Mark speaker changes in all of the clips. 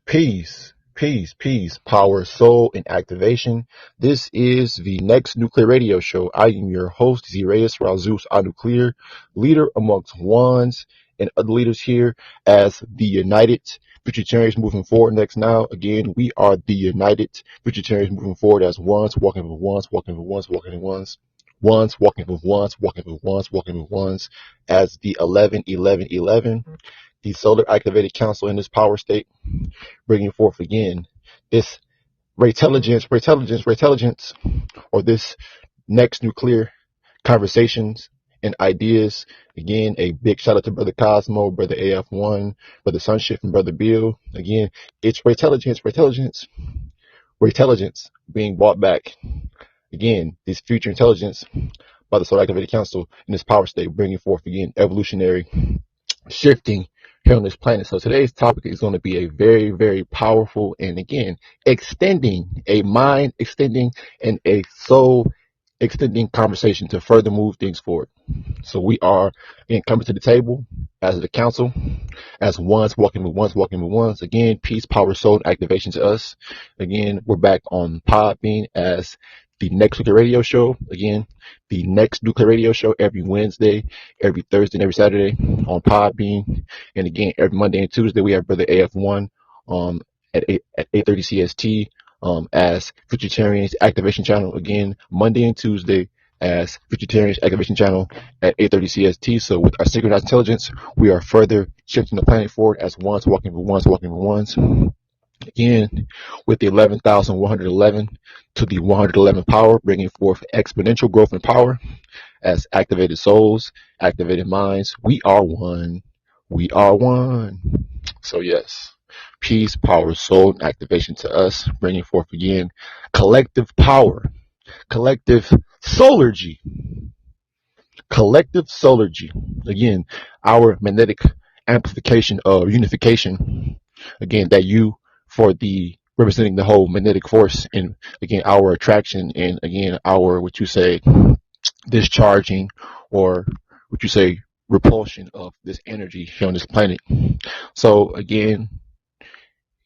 Speaker 1: Peace, peace, peace, power, soul, and activation. This is the next nuclear radio show. I am your host, Zirayus Razus Nuclear, leader amongst ones and other leaders here as the United Futurtarians moving forward. Next now, again, we are the United Futurtarians moving forward as ones, walking with ones, walking with ones, walking with ones. Ones, walking with ones, walking with ones, walking with ones, as the 11-11-11, the Solar Activated Council in this power state, bringing forth again this intelligence, or this next nuclear conversations and ideas. Again, a big shout out to Brother Cosmo, Brother AF1, Brother Sunshift, and Brother Bill. Again, it's intelligence being brought back. Again, this future intelligence by the Solar Activated Council in this power state, bringing forth again evolutionary shifting here on this planet. So today's topic is going to be a very, very powerful and again extending a mind extending and a soul extending conversation to further move things forward. So we are again coming to the table as the council, as ones, walking with ones. Again, peace, power, soul, activation to us. Again, we're back on Podbean as the next nuclear radio show. Again, the next nuclear radio show every Wednesday, every Thursday, and every Saturday on Podbean. And again, every Monday and Tuesday, we have Brother AF1 at 8:30 CST as Futurtarians Activation Channel. Again, Monday and Tuesday as Futurtarians Activation Channel at 8:30 CST. So with our synchronized intelligence, we are further shifting the planet forward as ones, walking with ones. Again, with the 11,111 to the 111 power, bringing forth exponential growth and power as activated souls, activated minds. We are one. We are one. So yes, peace, power, soul, and activation to us, bringing forth again collective power, collective solargy, Again, our magnetic amplification of unification. Again, that you for the representing the whole magnetic force, and again our attraction, and again our discharging, or repulsion of this energy here on this planet. So again,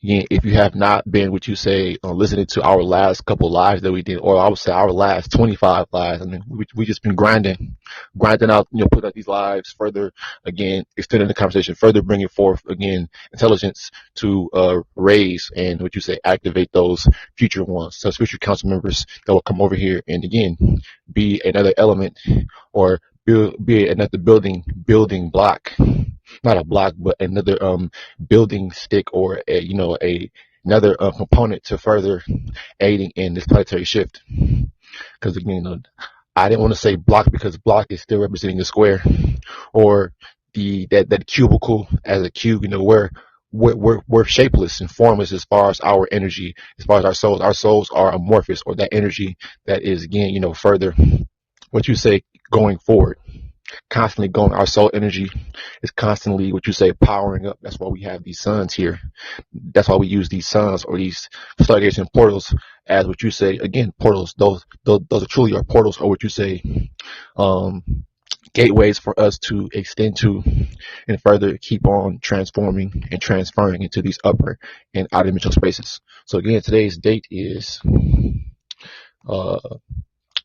Speaker 1: if you have not been listening to our last couple lives that we did, or I would say our last 25 lives, I mean, we just been grinding out, put out these lives further, again, extending the conversation, further bringing forth, again, intelligence to raise and activate those future ones, those future council members that will come over here and again be another element, or be another building block. Not a block, but another building stick, or another component to further aiding in this planetary shift. Because again, I didn't want to say block, because block is still representing the square, or that cubicle as a cube. We're shapeless and formless as far as our energy, as far as our souls. Our souls are amorphous, or that energy that is again further going forward. Constantly going, our soul energy is constantly powering up. That's why we have these suns here. That's why we use these suns, or these stargates and portals as again, portals. Those are truly our portals, or gateways for us to extend to and further keep on transforming and transferring into these upper and outer dimensional spaces. So again, today's date is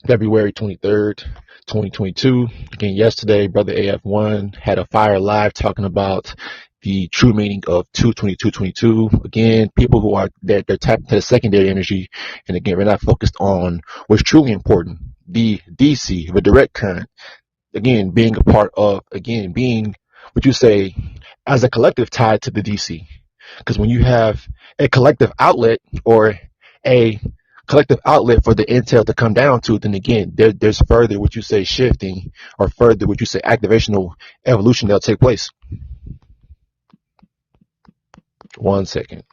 Speaker 1: February 23rd, 2022. Again, yesterday, Brother AF1 had a fire live talking about the true meaning of 22222. Again, people who are they're tapped into the secondary energy, and again, we're not focused on what's truly important, the DC, the direct current. Again, being a part of, being as a collective tied to the DC. Because when you have a collective outlet, or a collective outlet for the intel to come down to, then again, there's further shifting, or further activational evolution that'll take place. 1 second.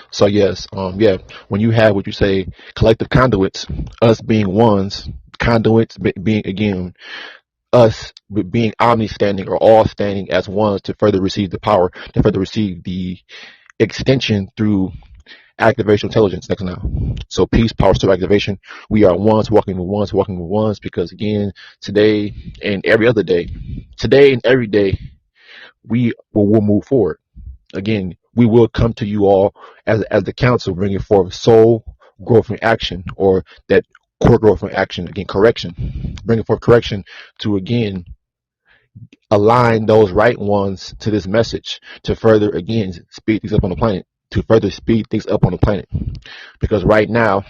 Speaker 1: So yes, when you have collective conduits, us being ones, conduits being again us being omni-standing, or all standing as ones to further receive the power, to further receive the extension through activational intelligence next now. So peace, power, soul, activation. We are ones, walking with ones, because again, today and every day, will move forward. Again, we will come to you all as the council, bringing forth soul growth and action, or that core growth and action. Again, correction, bringing forth correction to again align those right ones to this message to further again speed things up on the planet. To further speed things up on the planet, because right now,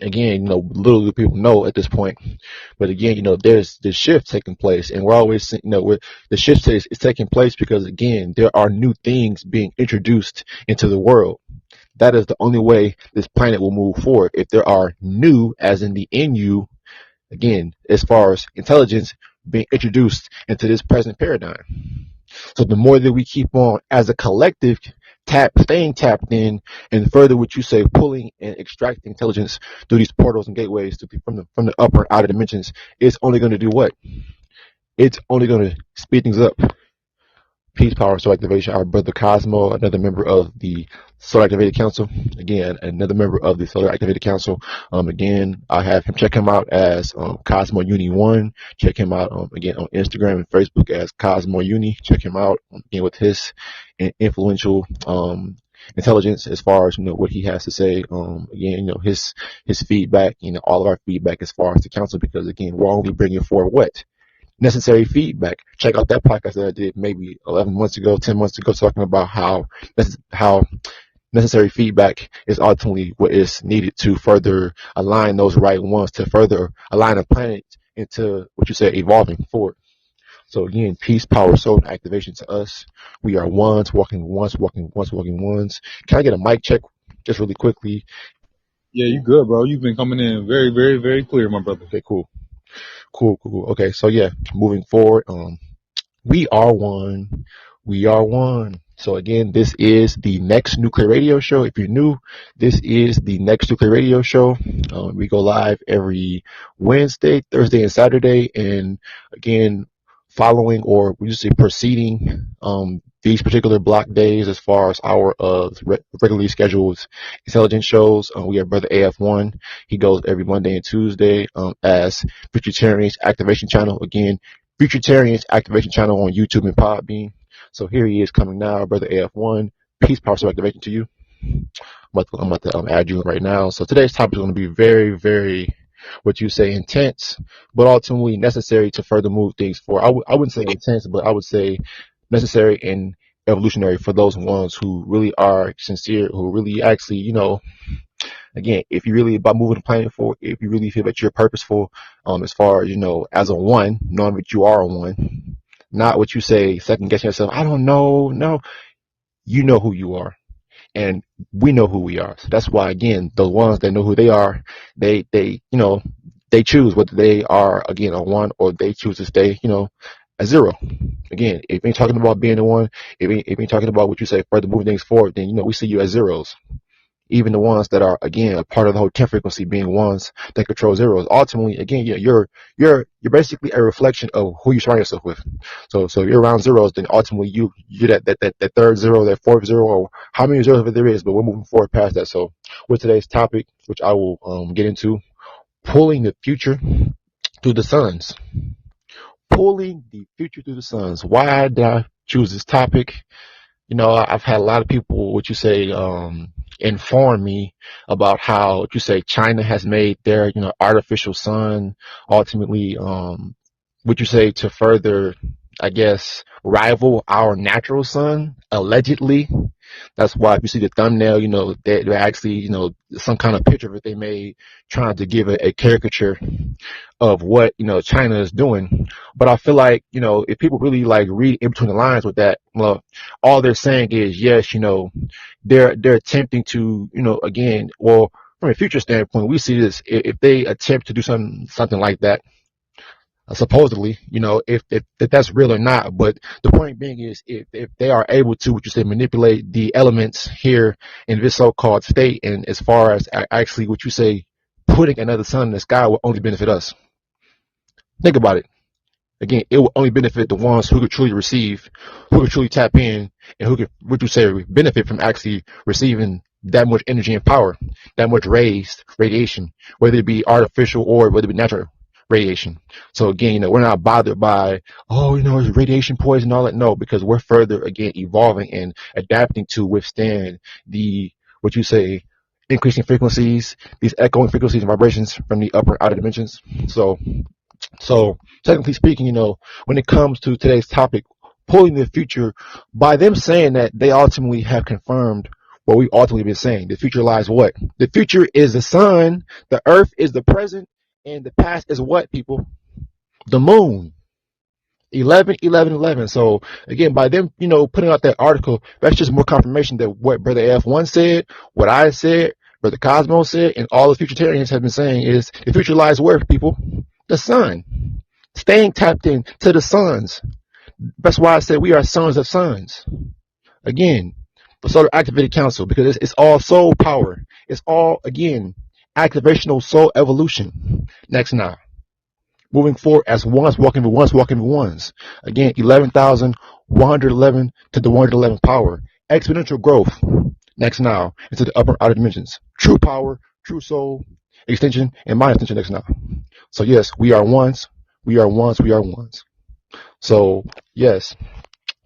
Speaker 1: again, little do people know at this point, but again, there's this shift taking place, and we're always, the shift is taking place because again, there are new things being introduced into the world. That is the only way this planet will move forward. If there are new, as in the NU, again, as far as intelligence being introduced into this present paradigm. So the more that we keep on as a collective staying tapped in, and further what you say, pulling and extracting intelligence through these portals and gateways from the upper and outer dimensions, it's only going to do what? It's only going to speed things up. Peace, power, soul activation. Our brother Cosmo, another member of the Solar Activated Council. Again, another member of the Solar Activated Council. Again, I have him, check him out as Cosmo Uni 1. Check him out again on Instagram and Facebook as Cosmo Uni. Check him out again with his influential intelligence as far as what he has to say. Again, his feedback, all of our feedback as far as the council, because again, we're only bringing forward what? Necessary feedback. Check out that podcast that I did maybe 11 months ago, 10 months ago, talking about how necessary feedback is ultimately what is needed to further align those right ones, to further align the planet into what you say, evolving forward. So again, peace, power, soul, and activation to us. We are ones, walking ones, walking ones. Can I get a mic check just really quickly?
Speaker 2: Yeah, you good, bro. You've been coming in very, very, very clear, my brother.
Speaker 1: Okay, cool. Okay, so yeah, moving forward, we are one. We are one. So again, this is the Next Nuclear Radio Show. If you're new, this is the Next Nuclear Radio Show. We go live every Wednesday, Thursday, and Saturday. And again, following, or we just say preceding, these particular block days as far as our regularly scheduled intelligence shows. We have Brother AF1. He goes every Monday and Tuesday as FUTURTARIANS Activation Channel. Again, FUTURTARIANS Activation Channel on YouTube and Podbean. So here he is coming now, Brother AF1. Peace, power, soul activation to you. I'm about to add you right now. So today's topic is going to be very, very, what you say, intense, but ultimately necessary to further move things forward. I wouldn't say intense, but I would say necessary and evolutionary for those ones who really are sincere, who really actually, again, if you really about moving the planet forward, if you really feel that you're purposeful, as far as, as a one, knowing that you are a one, not what you say, second guessing yourself. I don't know. No, you know who you are, and we know who we are. So that's why, again, the ones that know who they are, they choose whether they are, again, a one, or they choose to stay, a zero. Again, if you ain't talking about being a one, if you ain't talking about what you say, further moving things forward, then, we see you as zeros. Even the ones that are, again, a part of the whole 10 frequency, being ones that control zeros. Ultimately, again, you're basically a reflection of who you surround yourself with. So if you're around zeros, then ultimately you're that third zero, that fourth zero, or how many zeros there is. But we're moving forward past that. So with today's topic, which I will get into, pulling the future through the suns. Pulling the future through the suns. Why did I choose this topic? I've had a lot of people, what you say, inform me about how, what you say, China has made their, artificial sun, ultimately, what you say, to further, I guess, rival our natural sun, allegedly. That's why if you see the thumbnail, they're actually, some kind of picture that they made trying to give a caricature of what, China is doing. But I feel like, if people really read in between the lines with that, well, all they're saying is, yes, they're attempting to, again, well, from a future standpoint, we see this, if they attempt to do something like that, supposedly, if that's real or not. But the point being is, if they are able to, what you say, manipulate the elements here in this so-called state, and as far as actually, what you say, putting another sun in the sky, will only benefit us. Think about it. Again, it will only benefit the ones who could truly receive, who could truly tap in, and who could, what you say, benefit from actually receiving that much energy and power, that much radiation, whether it be artificial or whether it be natural radiation. So again, we're not bothered by, oh, it's radiation poison and all that. No, because we're further again evolving and adapting to withstand the, what you say, increasing frequencies, these echoing frequencies and vibrations from the upper and outer dimensions. So technically speaking, when it comes to today's topic, pulling the future, by them saying that, they ultimately have confirmed what we ultimately been saying. The future lies what? The future is the sun, the earth is the present, and the past is what, people? The moon. 11, 11, 11. So again, by them, putting out that article, that's just more confirmation that what Brother F1 said, what I said, Brother Cosmo said, and all the Futuritarians have been saying is the future lies where, people? The sun. Staying tapped in to the suns. That's why I said we are sons of suns. Again, the Solar Activated Council, because it's all soul power. It's all, again, activational soul evolution. Next now. Moving forward as ones, walking with ones, walking with ones. Again, 11,111 to the 111 power. Exponential growth. Next now. Into the upper outer dimensions. True power, true soul, extension, and mind extension next now. So yes, we are ones. We are ones. We are ones. So yes,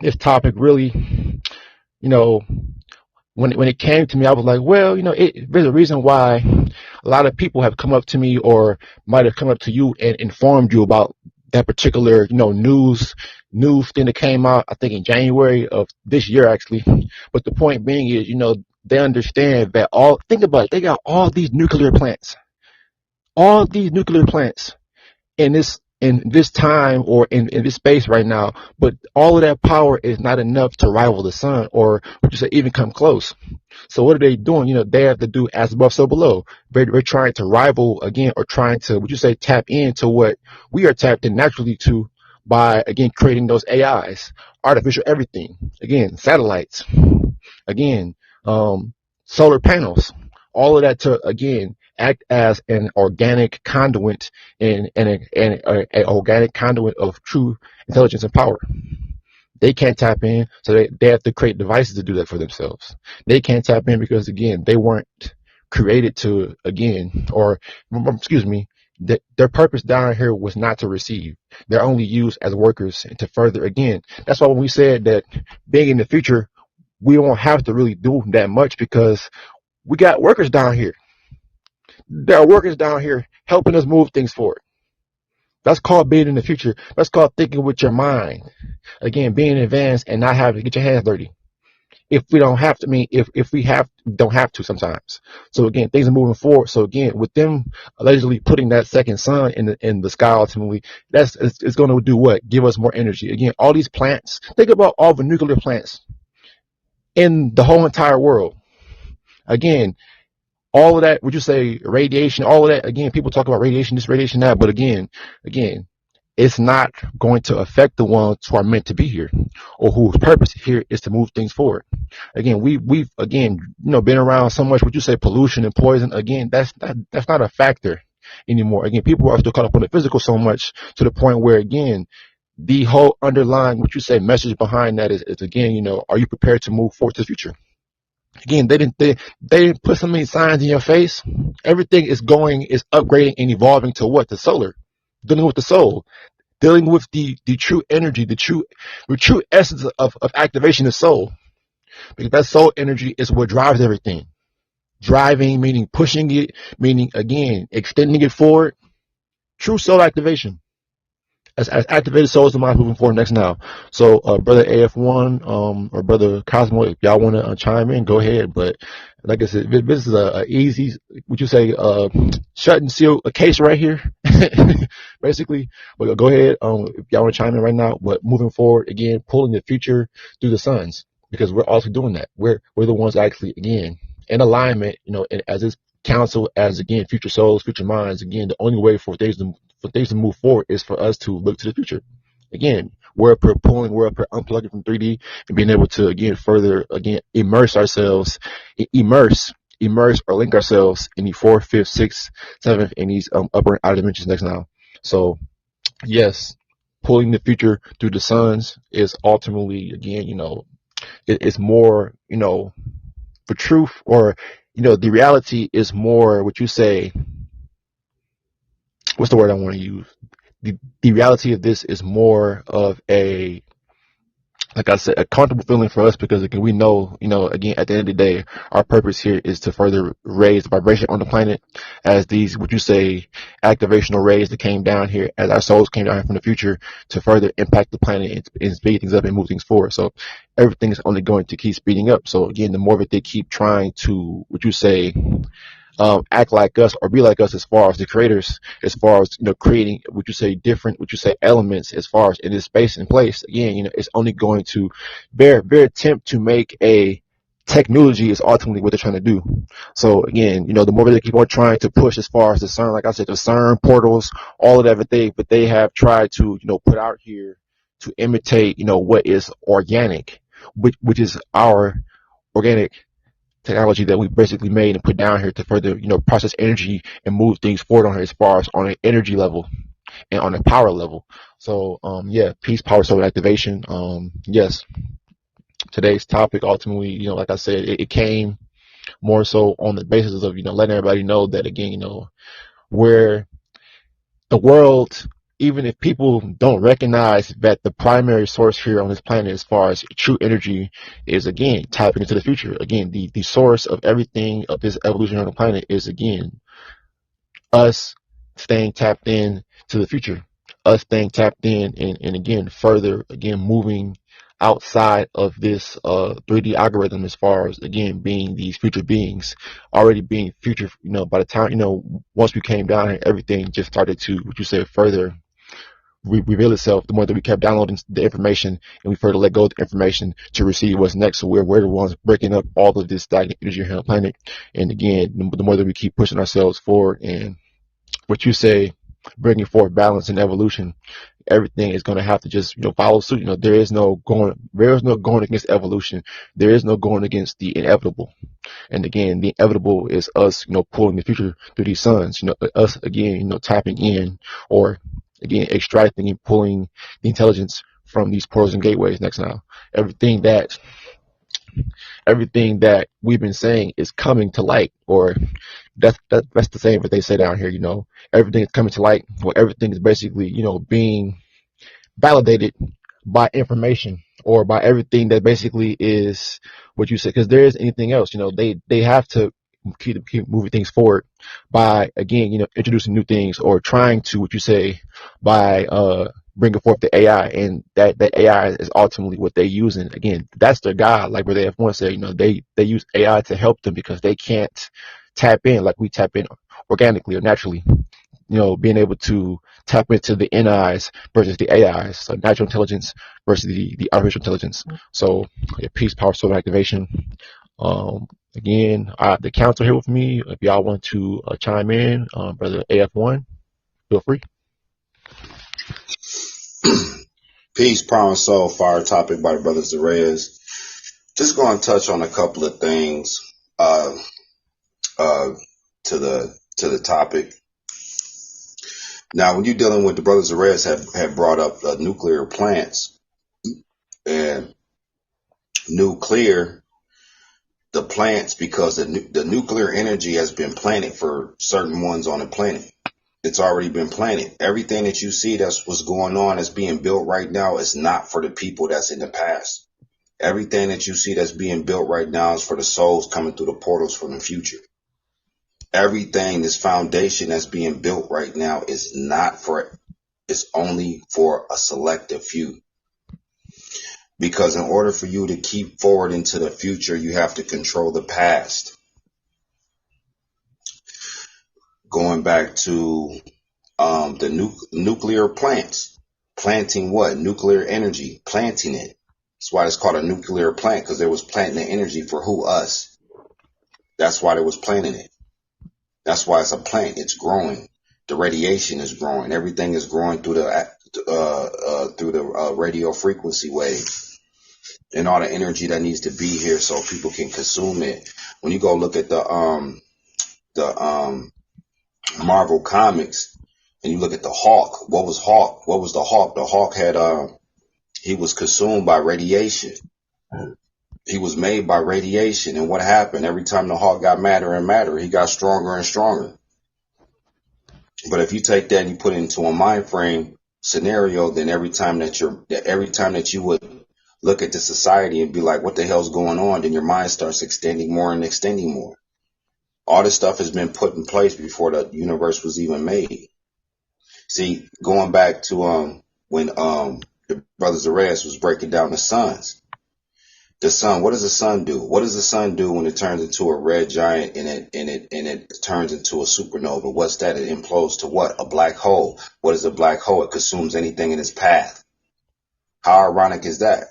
Speaker 1: this topic really, when it came to me, I was like, well, there's a reason why a lot of people have come up to me or might have come up to you and informed you about that particular, news thing that came out, I think in January of this year, actually. But the point being is, they understand that think about it, they got all these nuclear plants in this time or in this space right now, but all of that power is not enough to rival the sun or what you say even come close. So what are they doing? They have to do as above so below. They're trying to rival again, or trying to, what you say, tap into what we are tapped in naturally to by again creating those AIs, artificial everything, again satellites, again solar panels, all of that to again act as an organic conduit and an organic conduit of true intelligence and power. They can't tap in, so they have to create devices to do that for themselves. They can't tap in because, again, they weren't created to, again, or, excuse me, their purpose down here was not to receive. They're only used as workers and to further, again. That's why when we said that being in the future, we won't have to really do that much because we got workers down here. There are workers down here helping us move things forward. That's called being in the future. That's called thinking with your mind. Again, being advanced and not having to get your hands dirty. If we don't have to, if we don't have to sometimes. So again, things are moving forward. So again, with them allegedly putting that second sun in the sky, ultimately, it's going to do what? Give us more energy. Again, all these plants. Think about all the nuclear plants in the whole entire world. Again, all of that, would you say radiation, all of that, again, people talk about radiation, this, radiation, that, but again, it's not going to affect the ones who are meant to be here or whose purpose here is to move things forward. Again, we've again, been around so much, would you say pollution and poison? Again, that's not a factor anymore. Again, people are still caught up on the physical so much to the point where, again, the whole underlying, what you say, message behind that is again, are you prepared to move forward to the future? Again, they didn't put so many signs in your face. Everything is upgrading and evolving to what? The solar, dealing with the soul, dealing with the true energy, the true essence of activation of soul. Because that soul energy is what drives everything. Driving, meaning pushing it, meaning again, extending it forward. True soul activation. As activated souls of mine moving forward next now. So, brother AF1, or brother Cosmo, if y'all want to chime in, go ahead. But like I said, this is a easy, would you say, shut and seal a case right here, basically. But go ahead, if y'all want to chime in right now. But moving forward, again, pulling the future through the suns, because we're also doing that. We're the ones actually, again, in alignment, as this council, as again, future souls, future minds. Again, the only way for things to move forward is for us to look to the future. Again, we're up here pulling, we're up here unplugging from 3D and being able to again further immerse ourselves, immerse or link ourselves in the 4th, 5th, 6th, 7th, and these upper and outer dimensions next now. So yes, pulling the future through the suns is ultimately, again, it's more, for truth, or the reality is more, what you say, what's the word I want to use? The reality of this is more of a, like I said, a comfortable feeling for us because again, we know, again, at the end of the day, our purpose here is to further raise the vibration on the planet as these, what you say, activational rays that came down here, as our souls came down here from the future to further impact the planet and speed things up and move things forward. So everything is only going to keep speeding up. So again, the more that they keep trying to, what you say, act like us or be like us as far as the creators, as far as creating what you say different, what you say elements as far as in this space and place. Again, it's only going to their attempt to make a technology is ultimately what they're trying to do. So again, the more they keep on trying to push as far as the CERN, like I said, the CERN portals, all of that, but they have tried to put out here to imitate what is organic, which is our organic technology that we basically made and put down here to further, process energy and move things forward on here as far as on an energy level and on a power level. So, yeah, peace, power, soul activation. Yes, today's topic ultimately, like I said, it came more so on the basis of, letting everybody know that again, where the world, even if people don't recognize that the primary source here on this planet as far as true energy is again tapping into the future. Again, the source of everything of this evolution on the planet is again us staying tapped in to the future, us staying tapped in and again further again moving outside of this 3D algorithm as far as again being these future beings already being future, by the time once we came down here, everything just started to, what you say, further reveal itself the more that we kept downloading the information and we further let go of the information to receive what's next. So we're the ones breaking up all of this stagnant energy here on the planet. And again, the more that we keep pushing ourselves forward and what you say, bringing forth balance and evolution, everything is going to have to just follow suit. There is no going against evolution. There is no going against the inevitable. And again, the inevitable is us pulling the future through these suns. Us again tapping in or again extracting and pulling the intelligence from these portals and gateways next now. Everything that everything that we've been saying is coming to light, or that's the same what they say down here. Everything is coming to light. Well, everything is basically being validated by information or by everything that basically is what you said. Because there is anything else, they have to keep moving things forward by again, introducing new things or trying to what you say by bringing forth the AI, and that AI is ultimately what they're using. Again, that's their God. Like where they have once said, they use AI to help them because they can't tap in like we tap in organically or naturally. Being able to tap into the NIs versus the AIs, so natural intelligence versus the artificial intelligence. So, yeah, peace, power, soul activation. Again, the council here with me. If y'all want to chime in, brother AF1, feel free.
Speaker 3: Peace, Power and Soul, Fire Topic by the Brothers Reyes. Just going to touch on a couple of things to the topic. Now, when you're dealing with the Brothers Reyes have brought up nuclear plants and nuclear, the plants, because the nuclear energy has been planted for certain ones on the planet. It's already been planted. Everything that you see that's what's going on that's being built right now is not for the people that's in the past. Everything that you see that's being built right now is for the souls coming through the portals from the future. Everything, this foundation that's being built right now is not for, it's only for a selective few. Because in order for you to keep forward into the future, you have to control the past. Going back to the nuclear plants, planting what? Nuclear energy, planting it. That's why it's called a nuclear plant, because they was planting the energy for who? Us. That's why they was planting it. That's why it's a plant. It's growing. The radiation is growing. Everything is growing through the radio frequency wave and all the energy that needs to be here so people can consume it. When you go look at the Marvel comics and you look at the Hawk, what was Hawk? What was the Hawk? The Hawk had he was consumed by radiation. He was made by radiation. And what happened? Every time the Hawk got madder and madder, he got stronger and stronger. But if you take that and you put it into a mind frame scenario, then every time that you would look at the society and be like, what the hell's going on? Then your mind starts extending more and extending more. All this stuff has been put in place before the universe was even made. See, going back to when the brothers Reyes was breaking down the suns. The sun, what does the sun do? What does the sun do when it turns into a red giant and it turns into a supernova? What's that? It implodes to what? A black hole. What is a black hole? It consumes anything in its path. How ironic is that?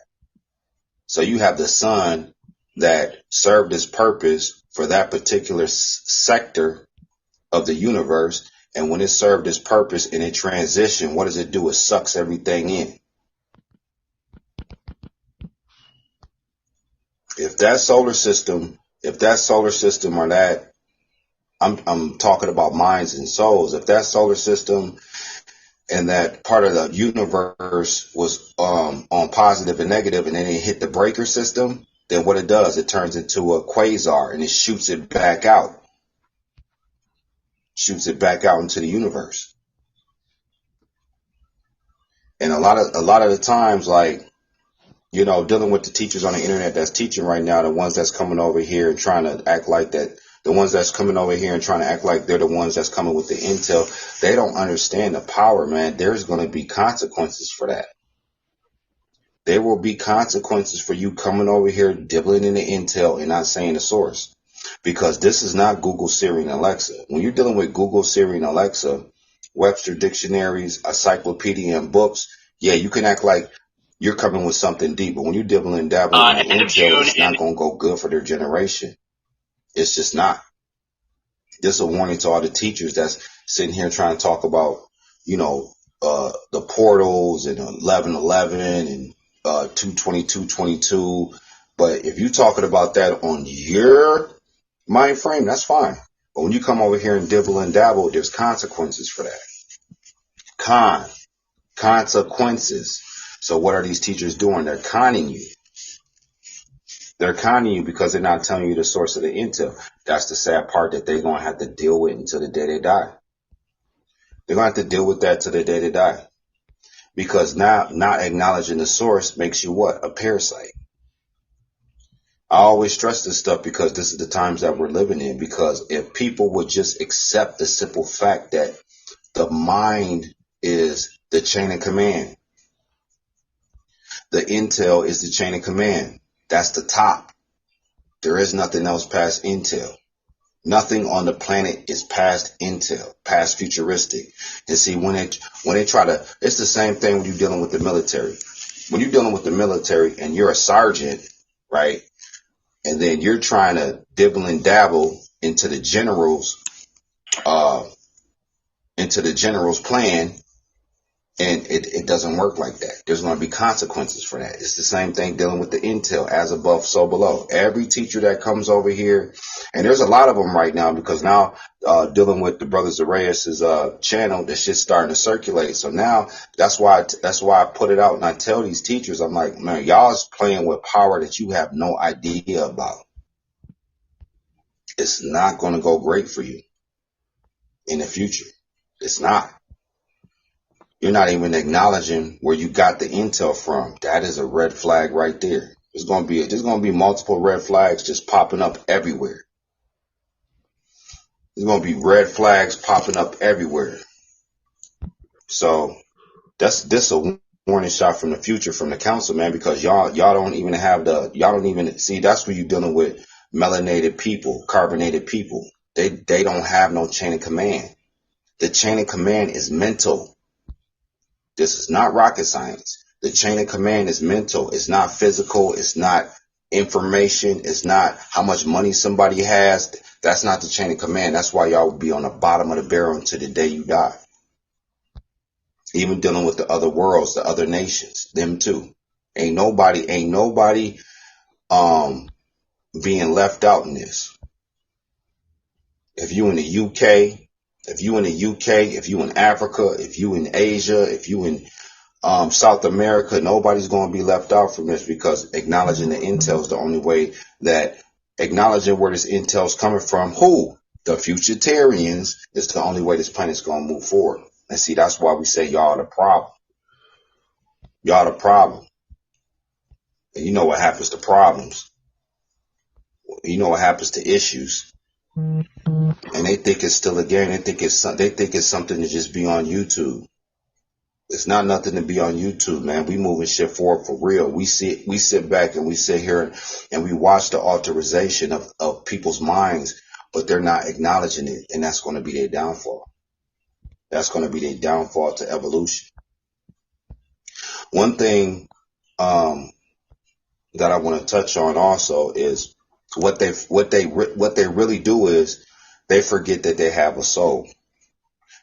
Speaker 3: So you have the sun that served its purpose for that particular sector of the universe, and when it served its purpose and it transitioned, what does it do? It sucks everything in. If that solar system or that, I'm talking about minds and souls. If that solar system and that part of the universe was on positive and negative, and then it hit the breaker system, then what it does, it turns into a quasar and it shoots it back out into the universe. And a lot of the times, like, you know, dealing with the teachers on the internet that's teaching right now, the ones that's coming over here and trying to act like that, the ones that's coming over here and trying to act like they're the ones that's coming with the intel, they don't understand the power, man. There's going to be consequences for that. There will be consequences for you coming over here, dibbling in the intel and not saying the source. Because this is not Google, Siri, and Alexa. When you're dealing with Google, Siri, and Alexa, Webster dictionaries, encyclopedia, and books, yeah, you can act like you're coming with something deep. But when you're dibbling and dabbling in the intel, it's not going to go good for their generation. It's just not. This is a warning to all the teachers that's sitting here trying to talk about, you know, the portals and 1111 and 22222. But if you're talking about that on your mind frame, that's fine. But when you come over here and dibble and dabble, there's consequences for that. Consequences. So what are these teachers doing? They're conning you. They're conning you because they're not telling you the source of the intel. That's the sad part that they're going to have to deal with until the day they die. They're going to have to deal with that till the day they die. Because now not acknowledging the source makes you what? A parasite. I always stress this stuff because this is the times that we're living in. Because if people would just accept the simple fact that the mind is the chain of command. The intel is the chain of command. That's the top. There is nothing else past intel. Nothing on the planet is past intel, past futuristic. And see, when they try to, it's the same thing when you're dealing with the military. When you're dealing with the military and you're a sergeant, right? And then you're trying to dibble and dabble into the general's plan, and it doesn't work like that. There's going to be consequences for that. It's the same thing dealing with the intel, as above, so below. Every teacher that comes over here, and there's a lot of them right now, because now dealing with the brothers Reyes' channel, this shit's starting to circulate. So now that's why I put it out and I tell these teachers, I'm like, man, y'all's playing with power that you have no idea about. It's not going to go great for you in the future. It's not. You're not even acknowledging where you got the intel from. That is a red flag right there. There's going to be multiple red flags just popping up everywhere. There's going to be red flags popping up everywhere. So this a warning shot from the future, from the council, man, because y'all don't even see. That's where you're dealing with melanated people, carbonated people. They don't have no chain of command. The chain of command is mental. This is not rocket science. The chain of command is mental. It's not physical. It's not information. It's not how much money somebody has. That's not the chain of command. That's why y'all will be on the bottom of the barrel until the day you die. Even dealing with the other worlds, the other nations, them too. Ain't nobody being left out in this. If you in the UK, if you in Africa, if you in Asia, if you in South America, nobody's going to be left out from this, because acknowledging the intel is the only way that, acknowledging where this intel's coming from. Who? The Futurtarians is the only way this planet's going to move forward. And see, that's why we say y'all the problem. Y'all the problem. And you know what happens to problems. You know what happens to issues. And they think it's still a game. They think it's something to just be on YouTube. It's not nothing to be on YouTube, man. We moving shit forward for real. We sit back and we sit here and we watch the alteration of people's minds, but they're not acknowledging it. And that's going to be their downfall. That's going to be their downfall to evolution. One thing that I want to touch on also is what they really do is they forget that they have a soul.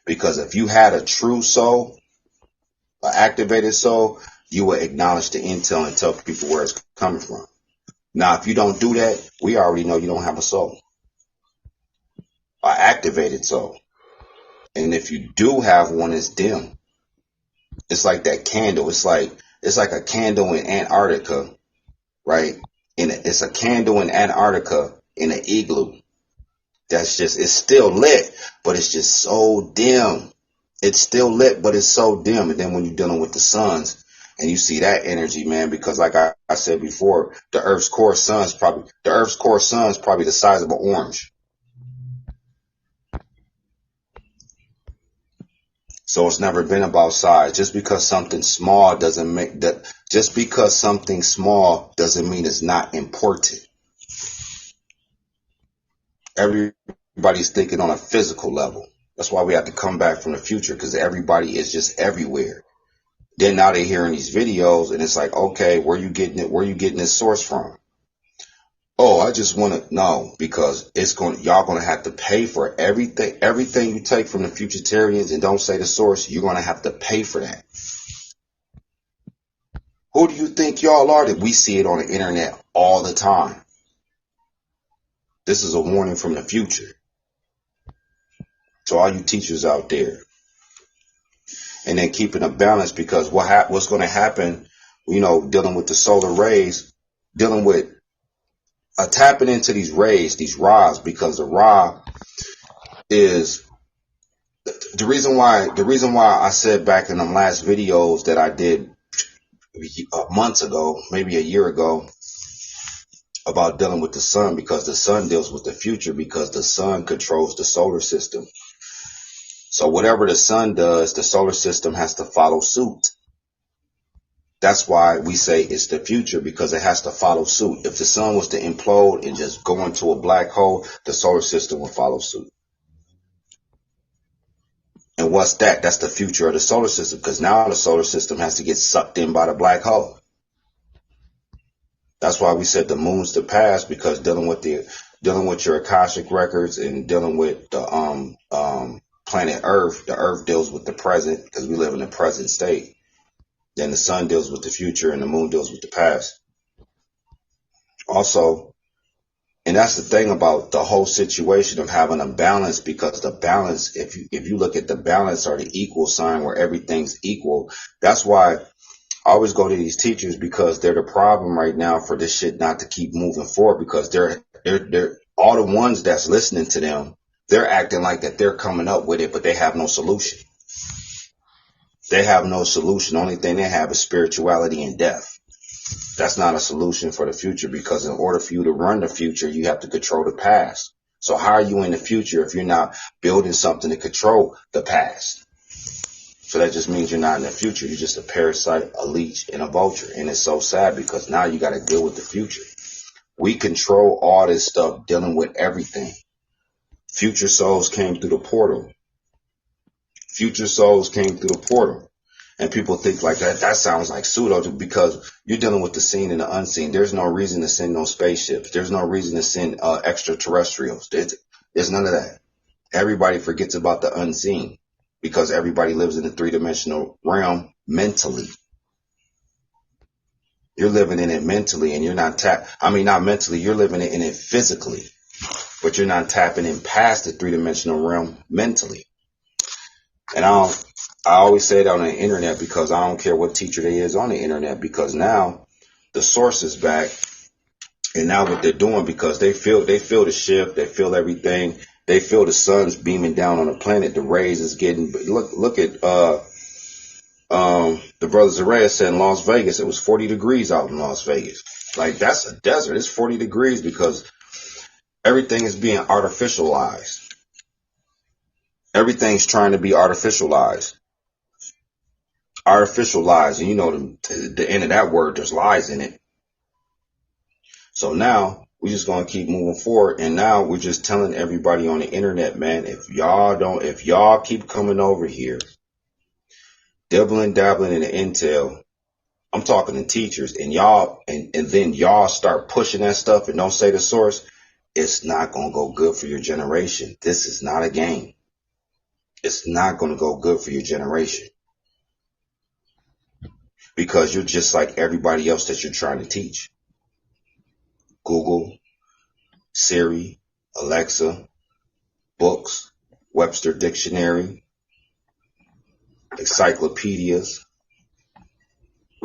Speaker 3: Because if you had a true soul, an activated soul, you would acknowledge the intel and tell people where it's coming from. Now, if you don't do that, we already know you don't have a soul, an activated soul. And if you do have one, it's dim. It's like that candle. It's like a candle in Antarctica, right? And it's a candle in Antarctica in an igloo. It's still lit, but it's just so dim. It's still lit, but it's so dim. And then when you're dealing with the suns and you see that energy, man, because like I said before, the Earth's core sun's probably the size of an orange. So it's never been about size. Just because something's small doesn't mean it's not important. Everybody's thinking on a physical level. That's why we have to come back from the future, because everybody is just everywhere. Then now they're hearing these videos and it's like, okay, where you getting it? Where you getting this source from? Oh, I just want to know, because y'all going to have to pay for everything you take from the Futurtarians and don't say the source. You're going to have to pay for that. Who do you think y'all are that we see it on the internet all the time? This is a warning from the future. So all you teachers out there. And then keeping a balance, because what's going to happen, dealing with the solar rays, dealing with tapping into these rays, these Ra's, because the Ra is the reason why I said back in them last videos that I did months ago, maybe a year ago, about dealing with the sun, because the sun deals with the future, because the sun controls the solar system. So whatever the sun does, the solar system has to follow suit. That's why we say it's the future, because it has to follow suit. If the sun was to implode and just go into a black hole, the solar system will follow suit. And what's that? That's the future of the solar system, because now the solar system has to get sucked in by the black hole. That's why we said the moon's the past, because dealing with your Akashic records and dealing with the planet Earth, the Earth deals with the present, because we live in the present state. Then the sun deals with the future and the moon deals with the past. Also, and that's the thing about the whole situation of having a balance, because the balance, if you look at the balance or the equal sign where everything's equal, that's why I always go to these teachers, because they're the problem right now for this shit not to keep moving forward, because they're all the ones that's listening to them, they're acting like that they're coming up with it, but they have no solution. They have no solution. The only thing they have is spirituality and death. That's not a solution for the future, because in order for you to run the future, you have to control the past. So how are you in the future if you're not building something to control the past? So that just means you're not in the future. You're just a parasite, a leech, and a vulture. And it's so sad, because now you got to deal with the future. We control all this stuff, dealing with everything. Future souls came through the portal. Future souls came through the portal. And people think like that sounds like pseudo, because you're dealing with the seen and the unseen. There's no reason to send no spaceships. There's no reason to send extraterrestrials. There's none of that. Everybody forgets about the unseen, because everybody lives in the three-dimensional realm mentally. You're living in it mentally, and you're not not mentally, you're living in it physically, but you're not tapping in past the three-dimensional realm mentally. And I always say it on the internet, because I don't care what teacher they is on the internet, because now the source is back, and now what they're doing, because they feel the shift, they feel everything, They feel the sun's beaming down on the planet. The rays is getting. Look at the brother Zarea said in Las Vegas it was 40 degrees out in Las Vegas. Like, that's a desert. It's 40 degrees because everything is being artificialized. Everything's trying to be artificialized. Artificialized, and you know the end of that word, there's lies in it. So now we're just gonna keep moving forward, and now we're just telling everybody on the internet, man, if y'all keep coming over here, dabbling in the intel, I'm talking to teachers, and y'all, and then y'all start pushing that stuff and don't say the source, it's not gonna go good for your generation. This is not a game. It's not gonna go good for your generation. Because you're just like everybody else that you're trying to teach. Google, Siri, Alexa, books, Webster Dictionary, encyclopedias.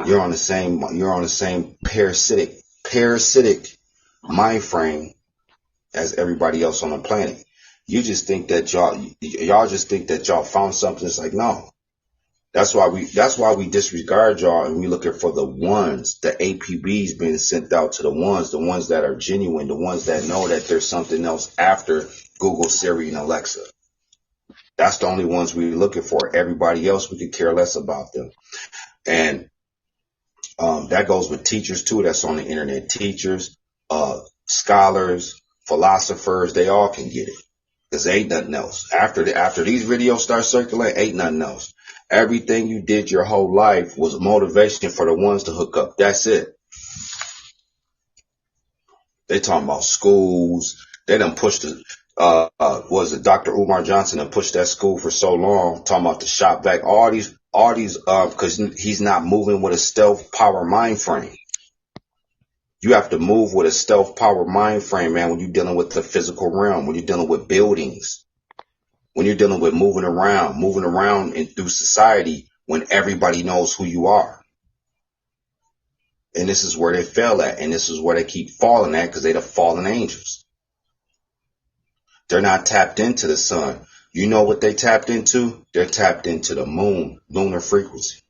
Speaker 3: You're on the same parasitic mind frame as everybody else on the planet. You just think that y'all found something. It's like, no. That's why we disregard y'all, and we looking for the ones, the APBs being sent out to the ones that are genuine, the ones that know that there's something else after Google, Siri, and Alexa. That's the only ones we're looking for. Everybody else, we could care less about them. And that goes with teachers too. That's on the internet. Teachers, scholars, philosophers, they all can get it. Because ain't nothing else. After these videos start circulating, ain't nothing else. Everything you did your whole life was motivation for the ones to hook up. That's it. They talking about schools. They done pushed was it Dr. Umar Johnson that pushed that school for so long, talking about the shop back. All these, because he's not moving with a stealth power mind frame. You have to move with a stealth power mind frame, man, when you're dealing with the physical realm, when you're dealing with buildings. When you're dealing with moving around and through society when everybody knows who you are. And this is where they fail at. And this is where they keep falling at because they're the fallen angels. They're not tapped into the sun. You know what they tapped into? They're tapped into the moon, lunar frequency.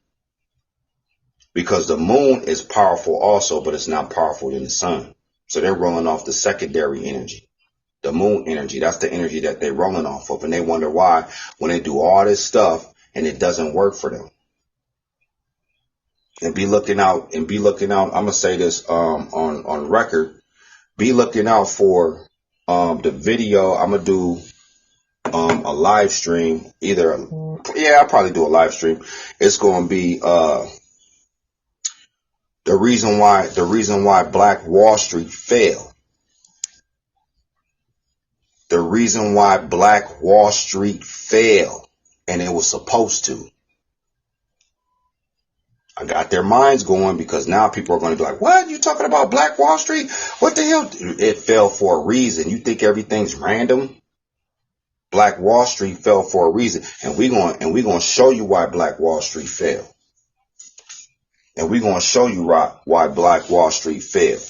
Speaker 3: Because the moon is powerful also, but it's not powerful than the sun. So they're rolling off the secondary energy. The moon energy, that's the energy that they're rolling off of. And they wonder why when they do all this stuff and it doesn't work for them. And be looking out, I'm going to say this on record. Be looking out for the video. I'm going to do a live stream. I'll probably do a live stream. It's going to be the reason why Black Wall Street failed. The reason why Black Wall Street failed, and it was supposed to. I got their minds going because now people are going to be like, what? You talking about Black Wall Street? What the hell? It fell for a reason. You think everything's random? Black Wall Street fell for a reason. And we're going to show you why Black Wall Street fell. And we're going to show you why Black Wall Street failed.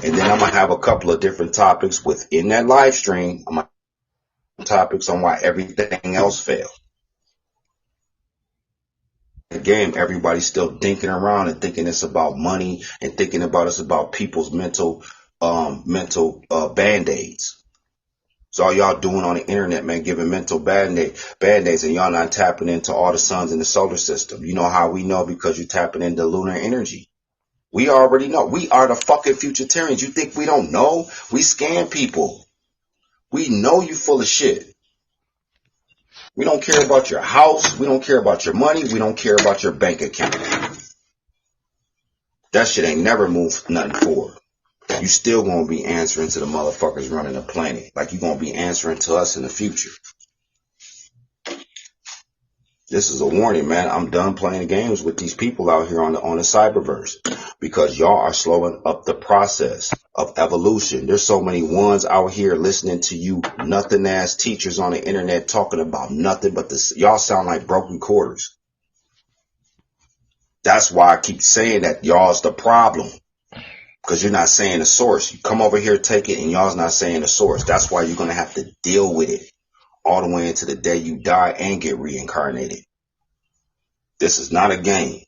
Speaker 3: And then I'm going to have a couple of different topics within that live stream. I'm going to have topics on why everything else failed. The game, everybody's still dinking around and thinking it's about money and thinking about it's about people's mental band-aids. So all y'all doing on the internet, man, giving mental band-aids, and y'all not tapping into all the suns in the solar system. You know how we know? Because you're tapping into lunar energy. We already know. We are the fucking FUTURTARIANs. You think we don't know? We scam people. We know you full of shit. We don't care about your house. We don't care about your money. We don't care about your bank account. That shit ain't never moved nothing forward. You still gonna be answering to the motherfuckers running the planet. Like you gonna be answering to us in the future. This is a warning, man. I'm done playing games with these people out here on the cyberverse because y'all are slowing up the process of evolution. There's so many ones out here listening to you nothing ass teachers on the internet talking about nothing but this. Y'all sound like broken quarters. That's why I keep saying that y'all's the problem. because you're not saying the source. You come over here, take it, and y'all's not saying the source. That's why you're going to have to deal with it all the way into the day you die and get reincarnated. This is not a game.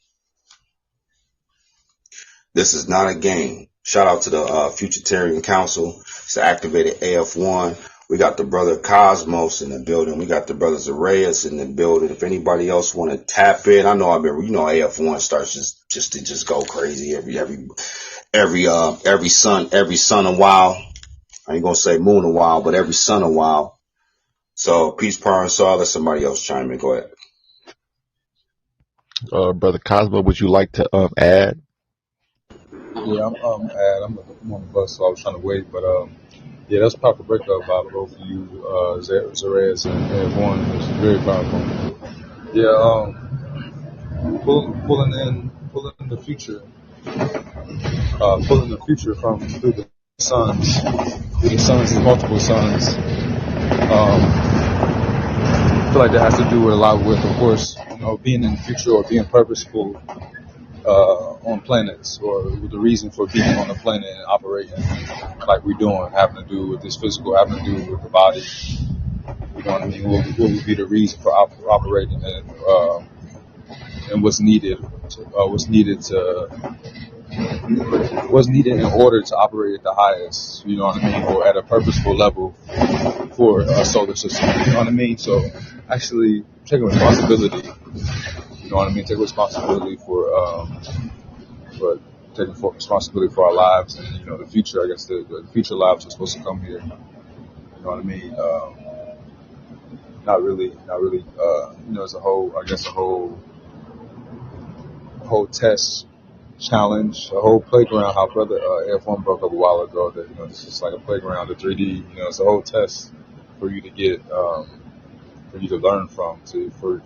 Speaker 3: This is not a game. Shout out to the Futurtarian Council. It's the activated AF1. We got the brother Cosmos in the building. We got the brother Zareas in the building. If anybody else want to tap in, I know AF1 starts just to go crazy every sun a while. I ain't gonna say moon a while, but every sun a while. So peace, power, and soul. Let somebody else chime in. Go ahead.
Speaker 1: Brother Cosmo, would you like to add?
Speaker 2: Yeah, I'm I'm on the bus, so I was trying to wait, but yeah, that's a powerful breakup by both of you, Zarez and One. It's very powerful. Yeah, pulling in the future, pulling the future from through the suns, the multiple suns. I feel like that has to do with a lot with, of course, being in the future or being purposeful on planets, or the reason for being on the planet and operating like we're doing, having to do with this physical, having to do with the body. You know what I mean? What would be the reason for operating and what's needed in order to operate at the highest, you know what I mean, or at a purposeful level for a solar system, you know what I mean? So actually taking responsibility, you know what I mean, take responsibility for taking responsibility for our lives and, the future. I guess the future lives are supposed to come here, you know what I mean? Not really, as a whole, I guess a whole test challenge, a whole playground. How brother F1 broke up a while ago. That it's just like a playground, the 3D. It's a whole test for you to get, for you to learn from, for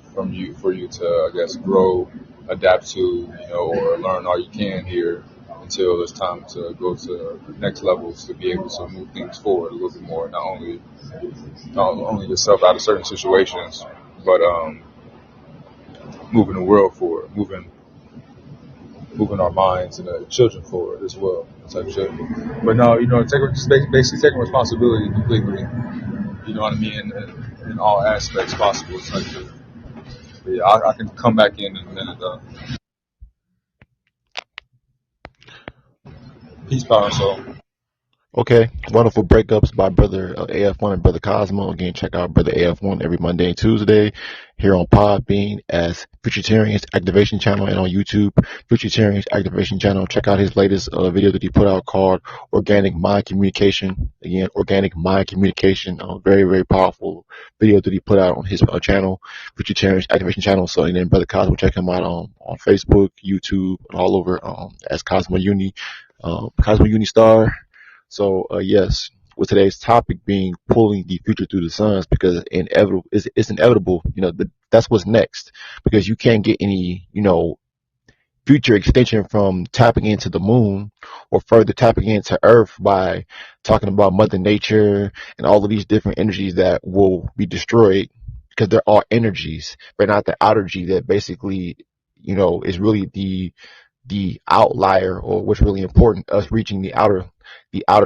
Speaker 2: you to, I guess, grow, adapt to, or learn all you can here until it's time to go to the next levels to be able to move things forward a little bit more. Not only yourself out of certain situations, but moving the world forward, moving our minds and the children forward as well, type shit. But no, basically taking responsibility completely, you know what I mean, in all aspects possible, type shit. But yeah, I can come back in a minute though. Peace, power, and soul.
Speaker 1: Okay, wonderful breakups by Brother AF1 and Brother Cosmo. Again, check out Brother AF1 every Monday and Tuesday here on Podbean as Futurtarians Activation Channel and on YouTube, Futurtarians Activation Channel. Check out his latest video that he put out called Organic Mind Communication. Again, Organic Mind Communication. Very, very powerful video that he put out on his channel, Futurtarians Activation Channel. So, and then Brother Cosmo, check him out on Facebook, YouTube, and all over as Cosmo Uni, Cosmo Uni Star. So yes, with today's topic being pulling the future through the suns, because it's inevitable. That's what's next, because you can't get any future extension from tapping into the moon or further tapping into Earth by talking about Mother Nature and all of these different energies that will be destroyed, because there are energies, but not the outer G that basically is really the outlier, or what's really important, us reaching the outer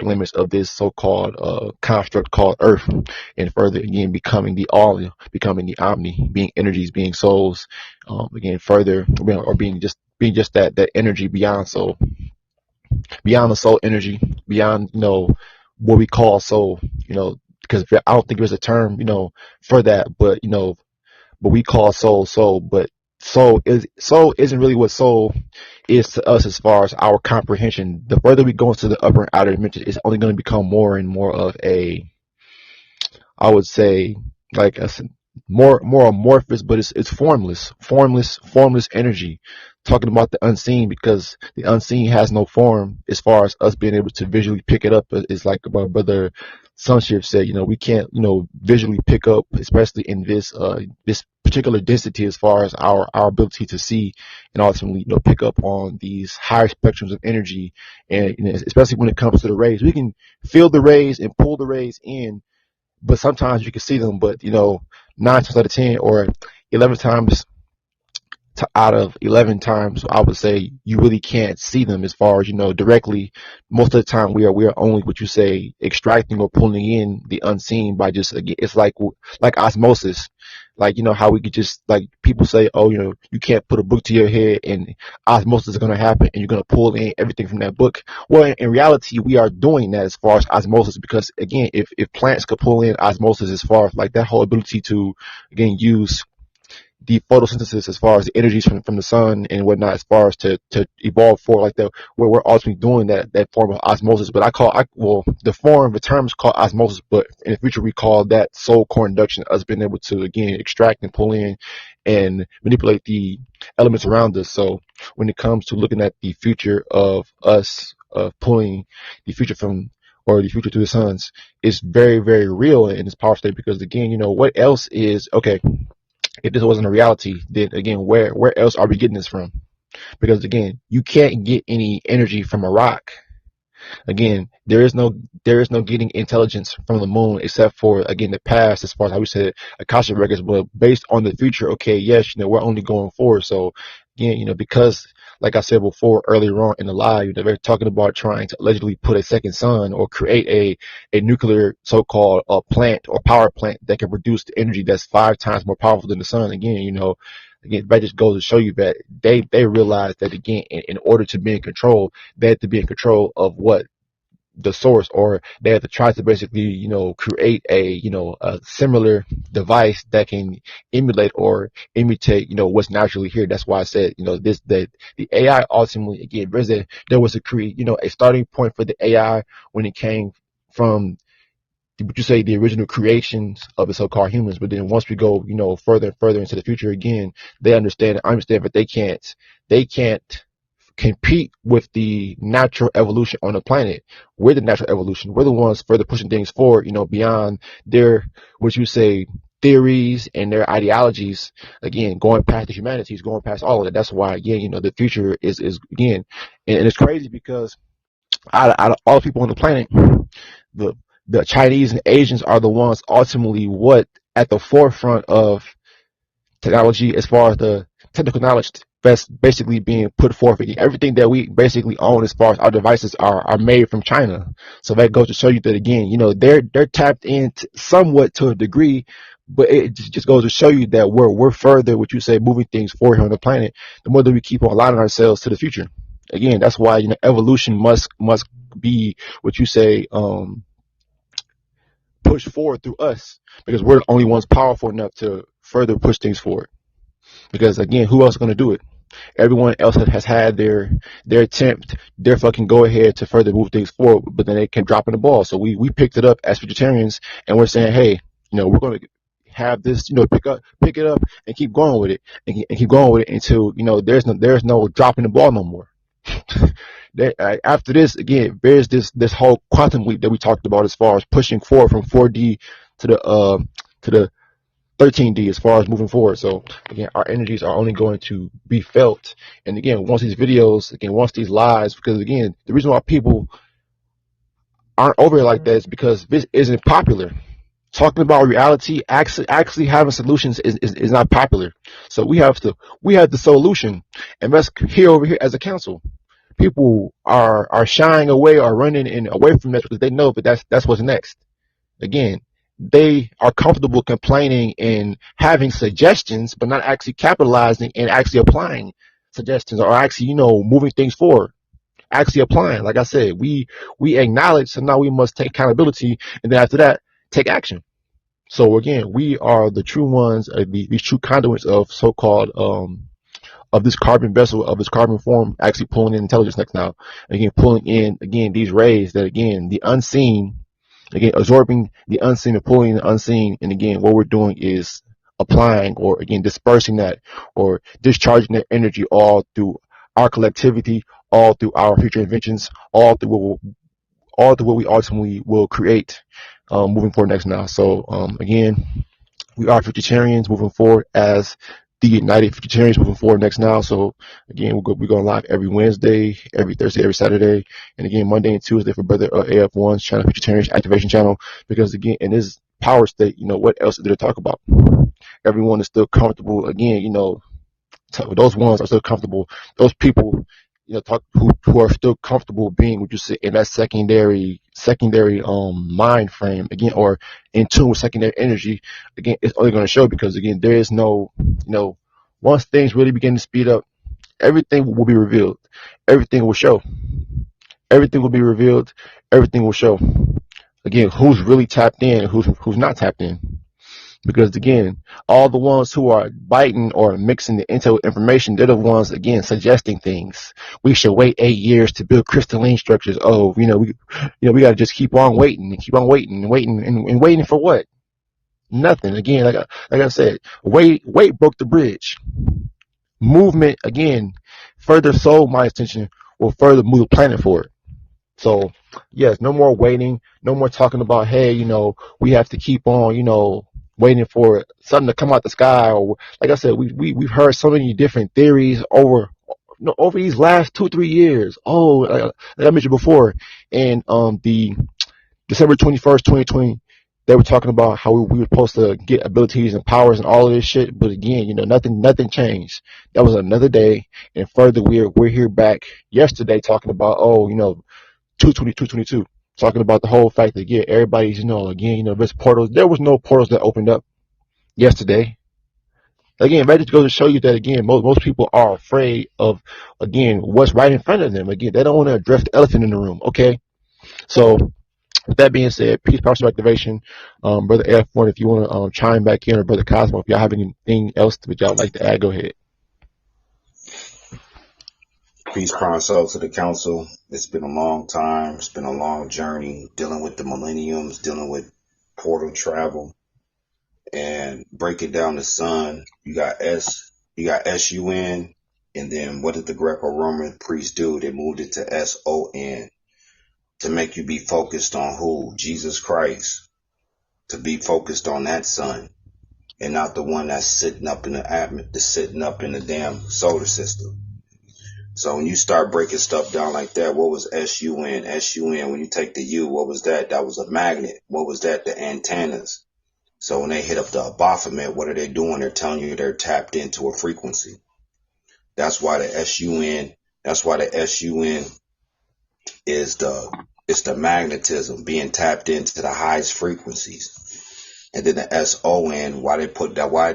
Speaker 1: limits of this so-called construct called Earth, and further again becoming the all, becoming the omni, being energies, being souls, again further, or being just that energy beyond soul, beyond the soul energy, beyond what we call soul, because I don't think there's a term for that, but but we call soul, but soul isn't really what soul is to us as far as our comprehension. The further we go into the upper and outer dimensions, it's only going to become more and more of I would say, like more amorphous, but it's formless energy. Talking about the unseen, because the unseen has no form as far as us being able to visually pick it up. It's like my brother Sunship said, we can't, visually pick up, especially in this particular density, as far as our ability to see and ultimately, pick up on these higher spectrums of energy. And especially when it comes to the rays, we can feel the rays and pull the rays in, but sometimes you can see them, but 9 times out of 10 or 11 times out of 11 times, I would say you really can't see them as far as, directly. Most of the time we are only, what you say, extracting or pulling in the unseen by just, again, it's like osmosis. Like, how we could just, like, people say, oh, you can't put a book to your head and osmosis is going to happen and you're going to pull in everything from that book. Well, in reality, we are doing that as far as osmosis, because again, if plants could pull in osmosis as far as like that whole ability to, again, use the photosynthesis as far as the energies from the sun and whatnot, as far as to evolve for like that, where we're ultimately doing that form of osmosis. But the term is called osmosis, but in the future we call that soul core induction, us being able to, again, extract and pull in and manipulate the elements around us. So when it comes to looking at the future of us, pulling the future from, or the future to the suns, is very, very real in this power state, because again, what else is, okay, if this wasn't a reality, then again, where else are we getting this from? Because again, you can't get any energy from a rock. Again, there is no getting intelligence from the moon, except for, again, the past, as far as how we said Akasha records. But based on the future, okay, yes, we're only going forward. So again, because, like I said before earlier on in the live, they're talking about trying to allegedly put a second sun or create a nuclear so-called plant or power plant that can produce the energy that's 5 times more powerful than the sun. Again, that just goes to show you that they realize that, again, in order to be in control, they have to be in control of what the source, or they have to try to basically, create a similar device that can emulate or imitate, what's naturally here. That's why I said, the AI ultimately, again, there was a starting point for the AI when it came from, would you say, the original creations of the so-called humans. But then once we go, further and further into the future, again, I understand that they can't compete with the natural evolution on the planet. We're the natural evolution. We're the ones further pushing things forward, beyond their, what you say, theories and their ideologies. Again, going past the humanities, going past all of that. That's why, again, the future is again, and it's crazy because out of all the people on the planet, the the Chinese and Asians are the ones ultimately what at the forefront of technology, as far as the technical knowledge that's basically being put forth. Everything that we basically own as far as our devices are made from China. So that goes to show you that, again, they're tapped in somewhat to a degree, but it just goes to show you that we're further, what you say, moving things forward here on the planet, the more that we keep on aligning ourselves to the future. Again, that's why evolution must be, what you say, pushed forward through us, because we're the only ones powerful enough to further push things forward. Because again, who else is going to do it? Everyone else has had their attempt, their fucking go ahead to further move things forward, but then they can drop in the ball. So we picked it up as vegetarians, and we're saying, hey, we're going to have this, pick it up and keep going with it, and keep going with it until there's no dropping the ball no more. After this, again, there's this whole quantum leap that we talked about, as far as pushing forward from 4D to the 13D, as far as moving forward. So again, our energies are only going to be felt. And again, once these videos, once these lives, because again, the reason why people aren't over it like that is because this isn't popular. Talking about reality, actually having solutions is not popular. So we have the solution, and that's here over here as a council. People are shying away or running away from that because they know that that's what's next. Again, they are comfortable complaining and having suggestions, but not actually capitalizing and actually applying suggestions, or actually, moving things forward, actually applying. Like I said, we acknowledge, so now we must take accountability, and then after that, take action. So again, we are the true ones, these true conduits of so-called, of this carbon vessel, of this carbon form, actually pulling in intelligence next now. Again, pulling in, again, these rays that, again, the unseen, again, absorbing the unseen and pulling the unseen. And again, what we're doing is applying, or again, dispersing that, or discharging that energy all through our collectivity, all through our future inventions, all through what we ultimately will create, moving forward next now. So again, we are Futurtarians moving forward as the United Futurtarians moving forward next now. So again, we're going live every Wednesday, every Thursday, every Saturday, and again Monday and Tuesday for Brother AF1's channel, Futurtarians Activation Channel. Because again, in this power state, what else is there to talk about? Everyone is still comfortable. Again, those ones are still comfortable. Those people, who are still comfortable being, would you say, in that secondary mind frame again, or in tune with secondary energy. Again, it's only going to show, because again, there is no, once things really begin to speed up, everything will be revealed. Everything will show. Everything will be revealed. Everything will show. Again, who's really tapped in and who's not tapped in. Because again, all the ones who are biting or mixing the intel information, they're the ones, again, suggesting things. We should wait 8 years to build crystalline structures. Oh, we got to just keep on waiting and keep on waiting and waiting and waiting for what? Nothing. Again, like I said, wait broke the bridge. Movement, again, further soul my attention, will further move the planet forward. So yes, no more waiting, no more talking about, hey, we have to keep on, waiting for something to come out the sky. Or like I said, we've heard so many different theories over these last 2-3 years. Oh, like I mentioned before, and the December 21st, 2020, they were talking about how we were supposed to get abilities and powers and all of this shit. But again, nothing changed. That was another day. And further, we're here back yesterday talking about, 222, talking about the whole fact that, yeah, everybody's, there's portals. There was no portals that opened up yesterday. Again, that just goes to show you that, again, most people are afraid of, again, what's right in front of them. Again, they don't want to address the elephant in the room. Okay. So with that being said, peace, power, activation. Brother F1, if you want to chime back in, or Brother Cosmo, if y'all have anything else that y'all like to add, go ahead.
Speaker 3: Peace, power, soul to the council. It's been a long time. It's been a long journey dealing with the millenniums, dealing with portal travel, and breaking down the sun. You got SUN, and then what did the Greco-Roman priests do? They moved it to SON to make you be focused on who? Jesus Christ. To be focused on that sun, and not the one that's sitting up in the damn solar system. So when you start breaking stuff down like that, what was SUN? SUN, when you take the U, what was that? That was a magnet. What was that? The antennas. So when they hit up the Baphomet, what are they doing? They're telling you they're tapped into a frequency. That's why the SUN is the magnetism, being tapped into the highest frequencies. And then the SON, why did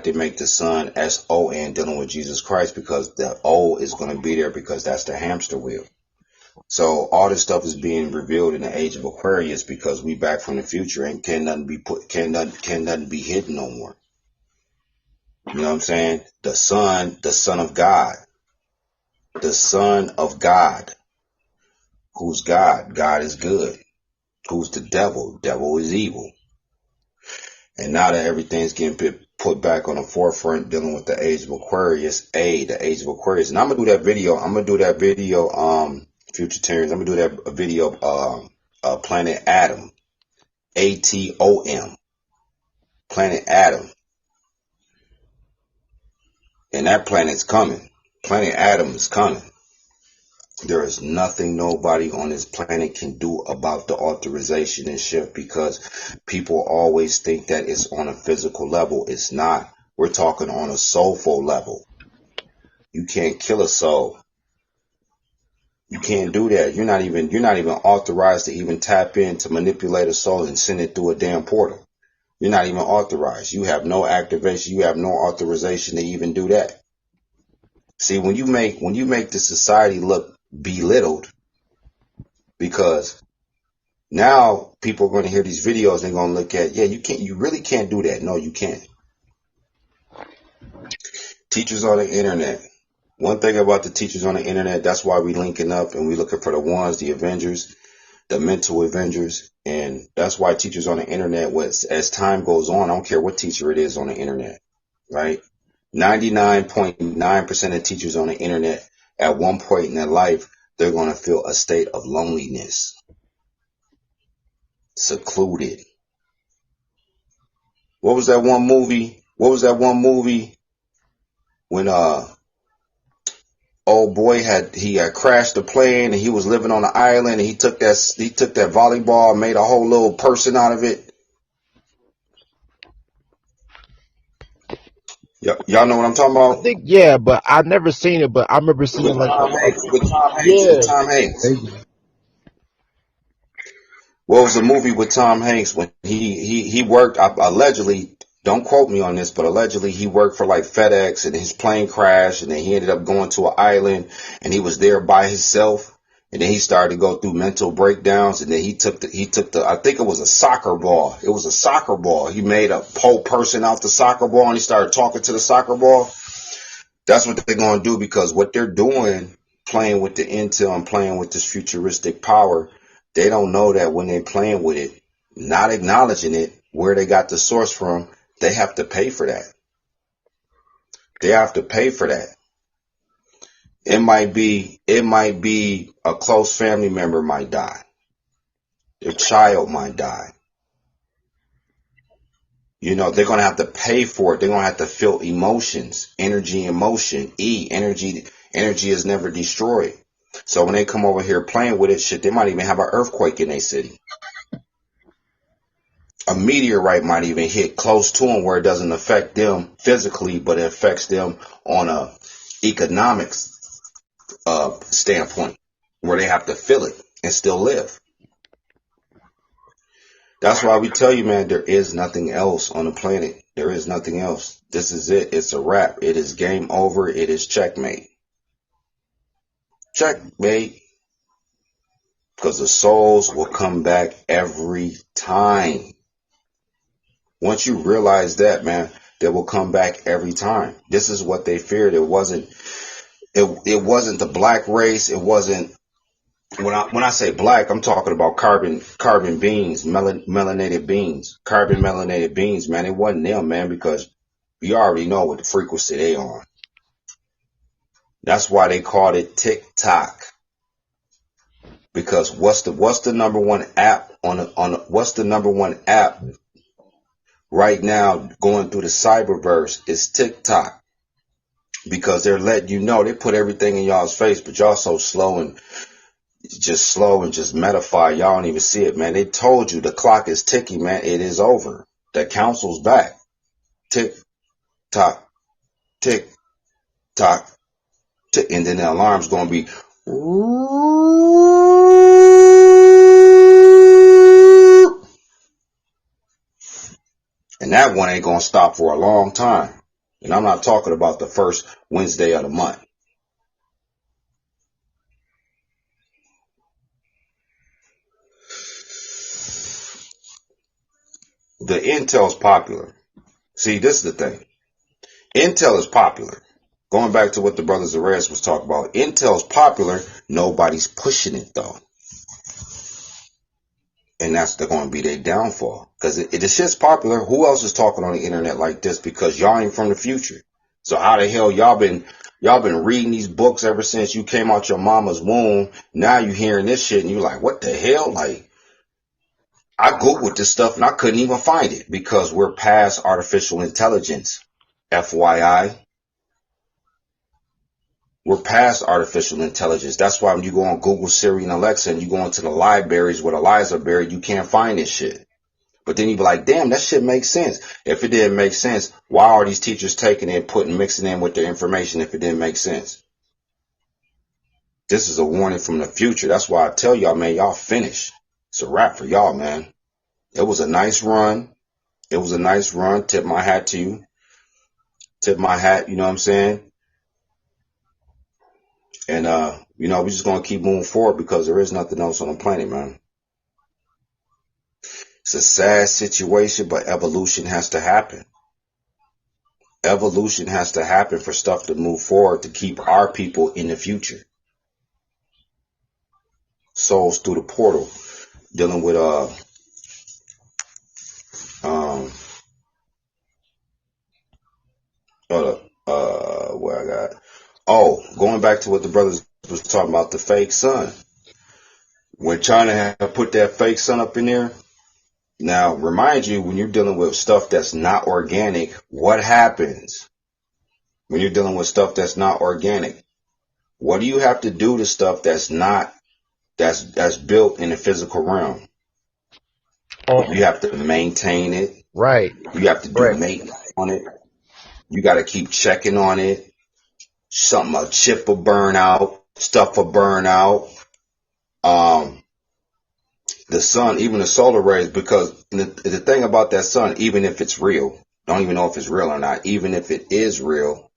Speaker 3: they make the sun SON, dealing with Jesus Christ? Because the O is going to be there, because that's the hamster wheel. So all this stuff is being revealed in the age of Aquarius, because we back from the future, and can nothing be hidden no more. You know what I'm saying? The son of God. The son of God. Who's God? God is good. Who's the devil? Devil is evil. And now that everything's getting put back on the forefront, dealing with the age of Aquarius, the age of Aquarius. And I'm gonna do that video, FUTURTARIANS, I'm gonna do that video, Planet Adam, ATOM, Planet Adam. And that planet's coming. Planet Adam is coming. There is nothing nobody on this planet can do about the authorization and shift, because people always think that it's on a physical level. It's not. We're talking on a soulful level. You can't kill a soul. You can't do that. You're not even authorized to even tap in to manipulate a soul and send it through a damn portal. You're not even authorized. You have no activation. You have no authorization to even do that. See, when you make the society look belittled, because now people are going to hear these videos and they're going to look at, you really can't do that. No, you can't. Teachers on the internet. One thing about the teachers on the internet, that's why we linking up and we looking for the ones, the Avengers, the mental Avengers. And that's why teachers on the internet, as time goes on, I don't care what teacher it is on the internet, right? 99.9% of teachers on the internet, at one point in their life, they're going to feel a state of loneliness, secluded. What was that one movie when old boy had crashed the plane and he was living on an island, and he took that volleyball and made a whole little person out of it? Y'all know what I'm talking
Speaker 1: I
Speaker 3: about?
Speaker 1: think yeah, but I've never seen it. But I remember seeing like a
Speaker 3: With
Speaker 1: yeah.
Speaker 3: Tom Hanks.
Speaker 2: Maybe.
Speaker 3: What was the movie with Tom Hanks when he worked allegedly? Don't quote me on this, but allegedly he worked for like FedEx and his plane crashed and then he ended up going to an island and he was there by himself and then he started to go through mental breakdowns and then he took the I think it was a soccer ball. It was a soccer ball. He made a whole person out the soccer ball and he started talking to the soccer ball. That's what they're going to do because what they're doing, playing with the intel and playing with this futuristic power, they don't know that when they're playing with it, not acknowledging it, where they got the source from, they have to pay for that. They have to pay for that. It might be a close family member might die. Their child might die. You know, they're going to have to pay for it. They're going to have to feel emotions, energy, emotion, energy. Energy is never destroyed. So when they come over here playing with it, shit, they might even have an earthquake in their city. A meteorite might even hit close to them where it doesn't affect them physically, but it affects them on a economics standpoint where they have to feel it and still live. That's why we tell you, man, there is nothing else on the planet. There is nothing else. This is it. It's a wrap. It is game over. It is checkmate. Checkmate. Because the souls will come back every time. Once you realize that, man, they will come back every time. This is what they feared. It wasn't the black race. It wasn't when I say black, I'm talking about carbon beings, melanated beings, carbon melanated beings, man. It wasn't them, man, because you already know what the frequency they on. That's why they called it TikTok. Because what's the number one app what's the number one app right now going through the cyberverse is TikTok. Because they're letting you know, they put everything in y'all's face, but y'all so slow and just metafy. Y'all don't even see it, man. They told you the clock is ticking, man. It is over. The council's back. Tick, tock, tick, tock, tick. And then the alarm's going to be. And that one ain't going to stop for a long time. And I'm not talking about the first Wednesday of the month. The intel's popular. See, this is the thing. Intel is popular. Going back to what the brothers Arrest was talking about. Intel's popular. Nobody's pushing it, though. And that's going to be their downfall. Because the shit's popular. Who else is talking on the internet like this? Because y'all ain't from the future. So how the hell y'all been reading these books ever since you came out your mama's womb? Now you hearing this shit and you like, what the hell? Like, I Googled this stuff and I couldn't even find it because we're past artificial intelligence. FYI. We're past artificial intelligence. That's why when you go on Google, Siri, and Alexa and you go into the libraries where the lies are buried, you can't find this shit. But then you be like, damn, that shit makes sense. If it didn't make sense, why are these teachers taking it and mixing in with their information if it didn't make sense? This is a warning from the future. That's why I tell y'all, man, y'all finished. It's a wrap for y'all, man. It was a nice run. Tip my hat to you. Tip my hat, you know what I'm saying? And, we're just going to keep moving forward because there is nothing else on the planet, man. It's a sad situation, but evolution has to happen. Evolution has to happen for stuff to move forward to keep our people in the future. Souls through the portal, dealing with where I got. Oh, going back to what the brothers was talking about, the fake sun. When China had put that fake sun up in there. Now, remind you, when you're dealing with stuff that's not organic, what happens when you're dealing with stuff that's not organic? What do you have to do to stuff that's built in the physical realm? You have to maintain it.
Speaker 1: Right.
Speaker 3: You have to do maintenance on it. You got to keep checking on it. A chip will burn out, stuff will burn out. The sun, even the solar rays, because the thing about that sun, even if it's real, don't even know if it's real or not, even if it is real,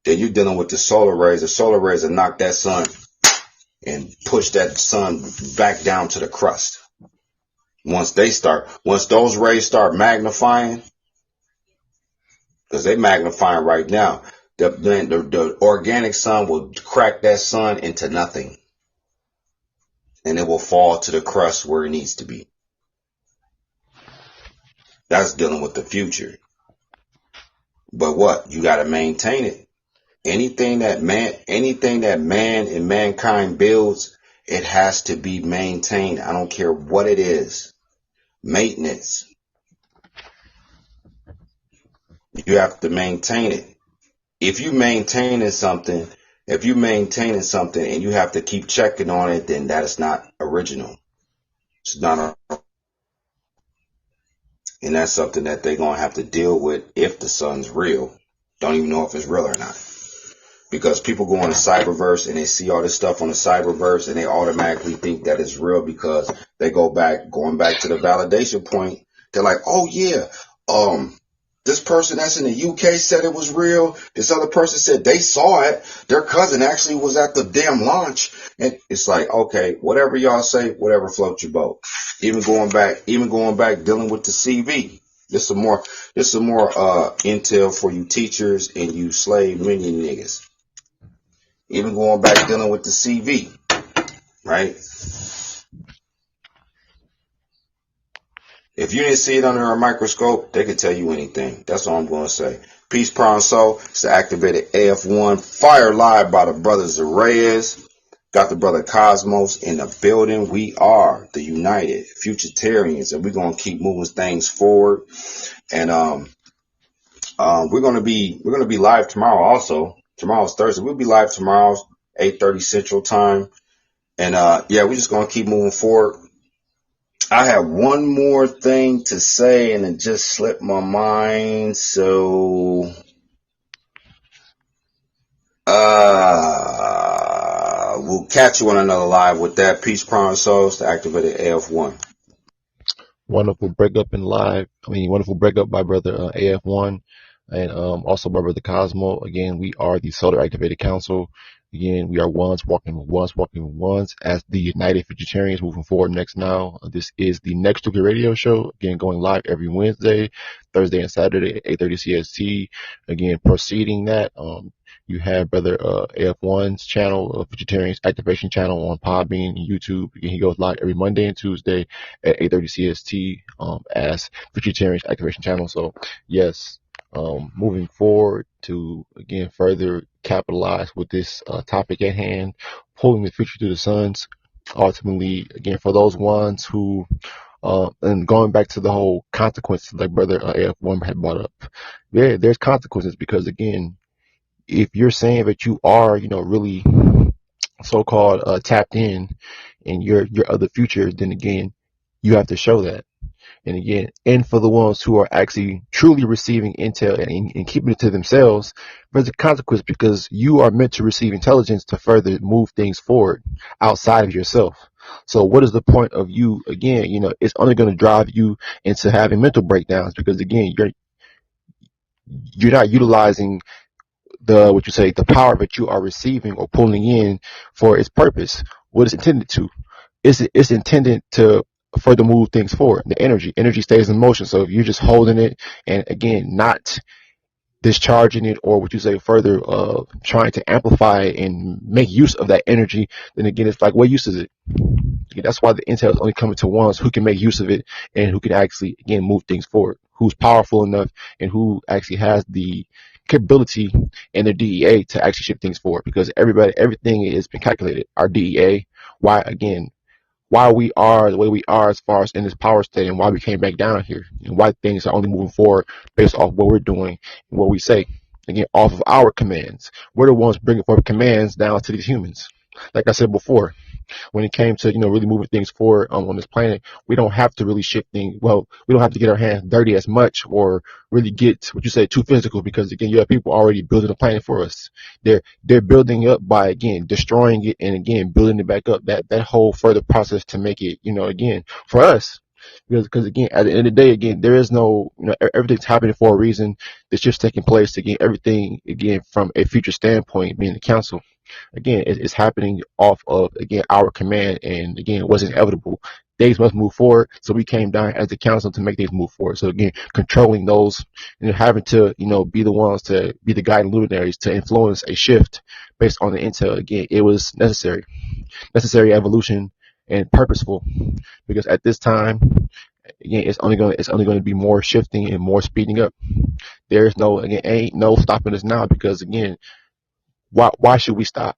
Speaker 3: then you're dealing with the solar rays. The solar rays will knock that sun and push that sun back down to the crust. Once those rays start magnifying, because they're magnifying right now, the organic sun will crack that sun into nothing. And it will fall to the crust where it needs to be. That's dealing with the future. But what? You got to maintain it. Anything that man and mankind builds, it has to be maintained. I don't care what it is. Maintenance. You have to maintain it. If you maintaining something and you have to keep checking on it, then that is not original. It's not and that's something that they're going to have to deal with if the sun's real. Don't even know if it's real or not. Because people go on the cyberverse and they see all this stuff on the cyberverse and they automatically think that it's real because they going back to the validation point. They're like, oh yeah, this person that's in the UK said it was real. This other person said they saw it. Their cousin actually was at the damn launch. And it's like, okay, whatever y'all say, whatever floats your boat. Even going back, dealing with the CV. This some more intel for you teachers and you slave minion niggas. Even going back, dealing with the CV, right? If you didn't see it under a microscope, they could tell you anything. That's all I'm going to say. Peace, Power, and Soul. It's the activated AF1. Fire live by the brothers Reyes. Got the brother Cosmos in the building. We are the United Futurtarians, and we're going to keep moving things forward. And we're going to be live tomorrow also. Tomorrow's Thursday. We'll be live tomorrow, 8:30 Central Time. And we're just going to keep moving forward. I have one more thing to say, and it just slipped my mind. So, we'll catch you on another live with that. Peace, Prime Souls, to activate AF1.
Speaker 1: Wonderful breakup wonderful breakup by brother AF1 and also by brother Cosmo. Again, we are the Solar Activated Council. Again, we are ones walking with ones as the United Futurtarians moving forward next now. This is the Next Week Radio Show. Again, going live every Wednesday, Thursday, and Saturday at 8:30 CST. Again, proceeding that, you have brother AF1's channel, Futurtarians Activation channel on Podbean and YouTube. Again, he goes live every Monday and Tuesday at 8:30 CST as Futurtarians Activation channel. So, yes. Moving forward to, again, further capitalize with this topic at hand, pulling the future to the suns. Ultimately, again, for those ones who, and going back to the whole consequences like brother AF1 had brought up, there's consequences because, again, if you're saying that you are, really so-called tapped in your other future, then again, you have to show that. And again, and for the ones who are actually truly receiving intel and keeping it to themselves, there's a consequence because you are meant to receive intelligence to further move things forward outside of yourself. So what is the point of you, again, it's only going to drive you into having mental breakdowns because, again, you're not utilizing the power that you are receiving or pulling in for its purpose, what it's intended to. It's intended to further move things forward. The energy stays in motion. So if you're just holding it and, again, not discharging it or further trying to amplify it and make use of that energy, then again, it's like, what use is it? Again, that's why the intel is only coming to ones who can make use of it and who can actually, again, move things forward, who's powerful enough and who actually has the capability and their DEA to actually shift things forward, because everything has been calculated. Our DEA, why we are the way we are as far as in this power state and why we came back down here and why things are only moving forward based off what we're doing and what we say. Again, off of our commands. We're the ones bringing forth commands down to these humans. Like I said before, when it came to really moving things forward on this planet, we don't have to really shift things. Well, we don't have to get our hands dirty as much or really get what you say too physical, because again, you have people already building a planet for us. They're building up by again destroying it and again building it back up. That whole further process to make it again for us. Because again, at the end of the day, again, there is no, everything's happening for a reason. The shift's taking place. Again, everything again from a future standpoint, being the council, again, it's happening off of again our command, and again, it was inevitable. Things must move forward, so we came down as the council to make things move forward. So again, controlling those, having to be the ones to be the guiding luminaries to influence a shift based on the intel. Again, it was necessary evolution and purposeful, because at this time, again, it's only going to be more shifting and more speeding up. There's no again ain't no stopping us now, because again, why should we stop?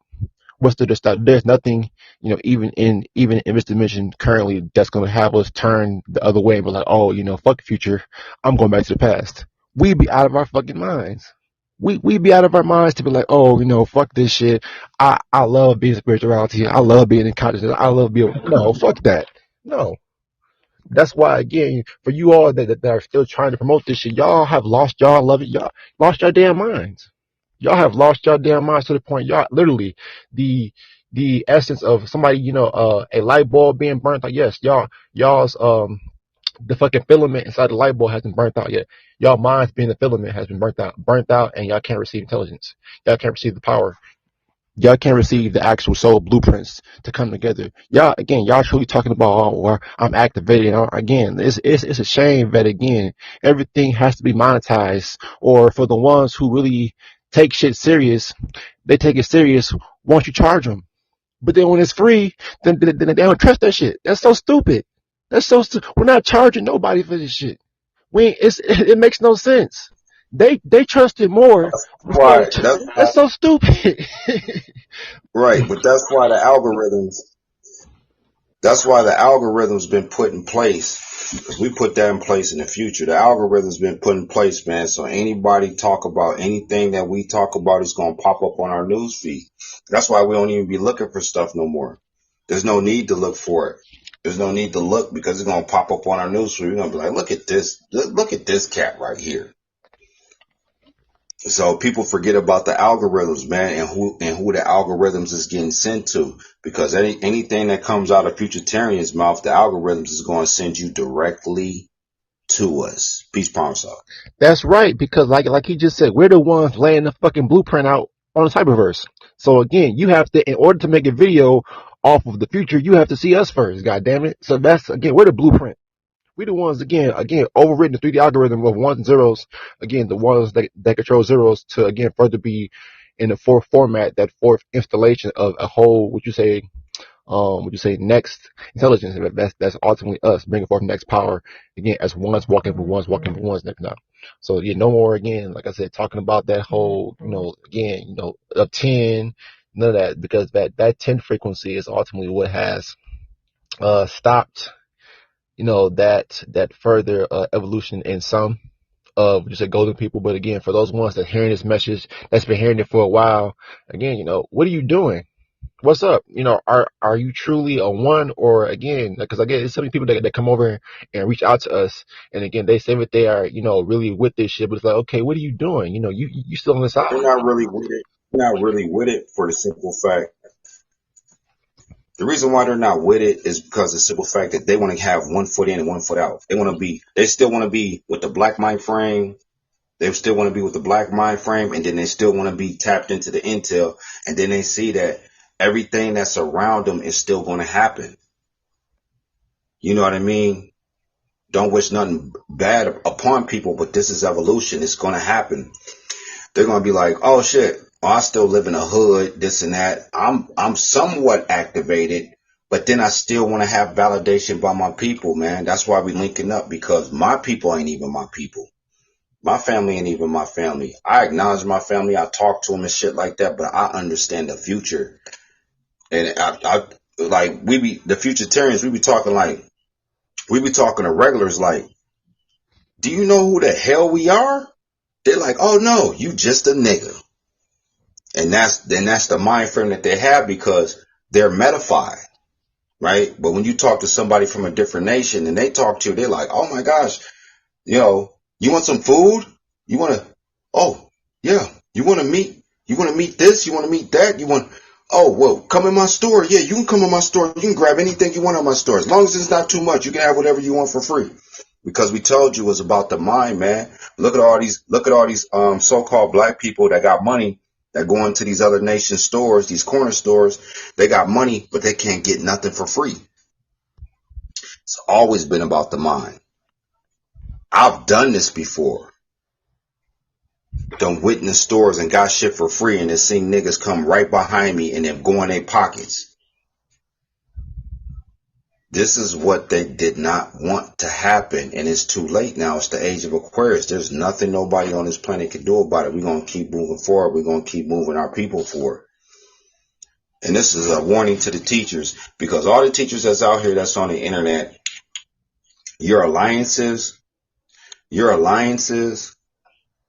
Speaker 1: What's the stop? There's nothing, even in this dimension currently that's going to have us turn the other way and be like, oh, fuck the future, I'm going back to the past. We'd be out of our fucking minds. We'd be out of our minds to be like, oh, fuck this shit. I love being spirituality. I love being in consciousness. I love being no, fuck that. No. That's why again, for you all that are still trying to promote this shit, y'all have lost y'all love it. Y'all lost your damn minds. Y'all have lost your damn minds to the point y'all literally the essence of somebody, a light bulb being burnt out. Yes, y'all's the fucking filament inside the light bulb hasn't burnt out yet. Y'all minds being the filament has been burnt out, and y'all can't receive intelligence. Y'all can't receive the power. Y'all can't receive the actual soul blueprints to come together. Y'all truly talking about, oh, well, I'm activated. Again, it's a shame that again, everything has to be monetized, or for the ones who really take shit serious, they take it serious once you charge them. But then when it's free, then they don't trust that shit. That's so stupid. We're not charging nobody for this shit. It makes no sense. They trust it more.
Speaker 3: Why?
Speaker 1: That's so stupid.
Speaker 3: Right, but that's why the algorithms. That's why the algorithm's been put in place. Because we put that in place in the future. The algorithm's been put in place, man. So anybody talk about anything that we talk about is gonna pop up on our news feed. That's why we don't even be looking for stuff no more. There's no need to look for it. There's no need to look, because it's gonna pop up on our news feed. We're gonna be like, look at this. Look at this cat right here. So people forget about the algorithms, man, and who the algorithms is getting sent to. Because anything that comes out of Futurtarians' mouth, the algorithms is going to send you directly to us. Peace, promise out.
Speaker 1: That's right, because like he just said, we're the ones laying the fucking blueprint out on the cyberverse. So again, you have to, in order to make a video off of the future, you have to see us first. God damn it! So that's again, we're the blueprint. We the ones again overridden the 3D algorithm of ones and zeros. Again, the ones that control zeros to again further be in the fourth format, that fourth installation of a whole, would you say next intelligence. That's ultimately us bringing forth next power again as ones walking for ones next now. So yeah, no more again, like I said, talking about that whole, again, a 10, none of that, because that 10 frequency is ultimately what has stopped that further evolution in some of just a golden people. But again, for those ones that hearing this message, that's been hearing it for a while, again, what are you doing? What's up? Are you truly a one, or again, because again, there's so many people that come over and reach out to us, and again, they say that they are, really with this shit, but it's like, okay, what are you doing? You still on the side.
Speaker 3: They're not really with it. They're not really with it for the simple fact. The reason why they're not with it is because of the simple fact that they want to have 1 foot in and 1 foot out. They still want to be with the black mind frame. They still want to be with the black mind frame, and then they still want to be tapped into the intel, and then they see that everything that's around them is still going to happen. You know what I mean? Don't wish nothing bad upon people, but this is evolution. It's going to happen. They're going to be like, oh shit, I still live in a hood, this and that. I'm somewhat activated, but then I still want to have validation by my people, man. That's why we linking up, because my people ain't even my people. My family ain't even my family. I acknowledge my family. I talk to them and shit like that, but I understand the future. And I like, the Futurtarians, we be talking to regulars like, do you know who the hell we are? They're like, oh no, you just a nigga. And that's the mind frame that they have, because they're metafied, right? But when you talk to somebody from a different nation and they talk to you, they're like, oh my gosh, you want some food? You want to, oh, yeah, you want to meet, this? You want to meet that? Oh, well, come in my store. Yeah, you can come in my store. You can grab anything you want in my store. As long as it's not too much, you can have whatever you want for free. Because we told you it was about the mind, man. Look at all these so-called black people that got money that go into these other nation stores, these corner stores. They got money, but they can't get nothing for free. It's always been about the mind. I've done this before. Done witness stores and got shit for free and then seen niggas come right behind me and then go in their pockets. This is what they did not want to happen, and it's too late now. It's the age of Aquarius. There's nothing nobody on this planet can do about it. We're going to keep moving forward. We're going to keep moving our people forward. And this is a warning to the teachers, because all the teachers that's out here that's on the internet, your alliances,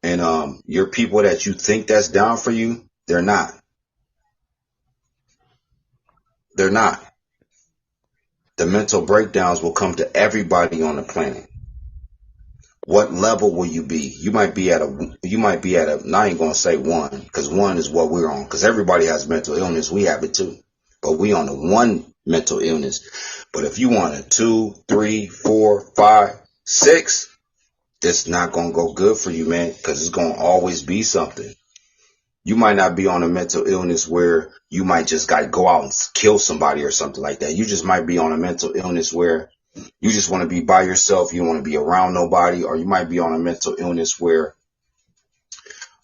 Speaker 3: and your people that you think that's down for you, they're not. They're not. The mental breakdowns will come to everybody on the planet. What level will you be? You might be at a, now I ain't going to say one, because one is what we're on, because everybody has mental illness. We have it too. But we on the one mental illness. But if you want a 2, 3, 4, 5, 6, it's not going to go good for you, man, because it's going to always be something. You might not be on a mental illness where you might just got to go out and kill somebody or something like that. You just might be on a mental illness where you just want to be by yourself. You don't want to be around nobody. Or you might be on a mental illness where,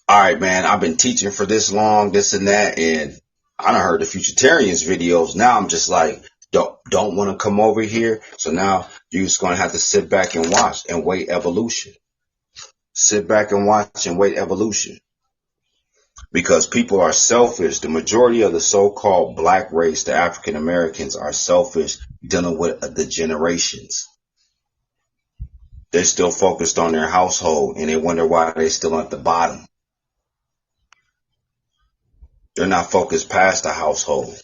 Speaker 3: all right, man, I've been teaching for this long, this and that, and I done heard the Futurtarians videos. Now I'm just like, don't want to come over here. So now you're just going to have to sit back and watch and wait evolution. Sit back and watch and wait evolution. Because people are selfish. The majority of the so-called black race, the African Americans, are selfish, dealing with the generations. They're still focused on their household, and they wonder why they're still at the bottom. They're not focused past the household.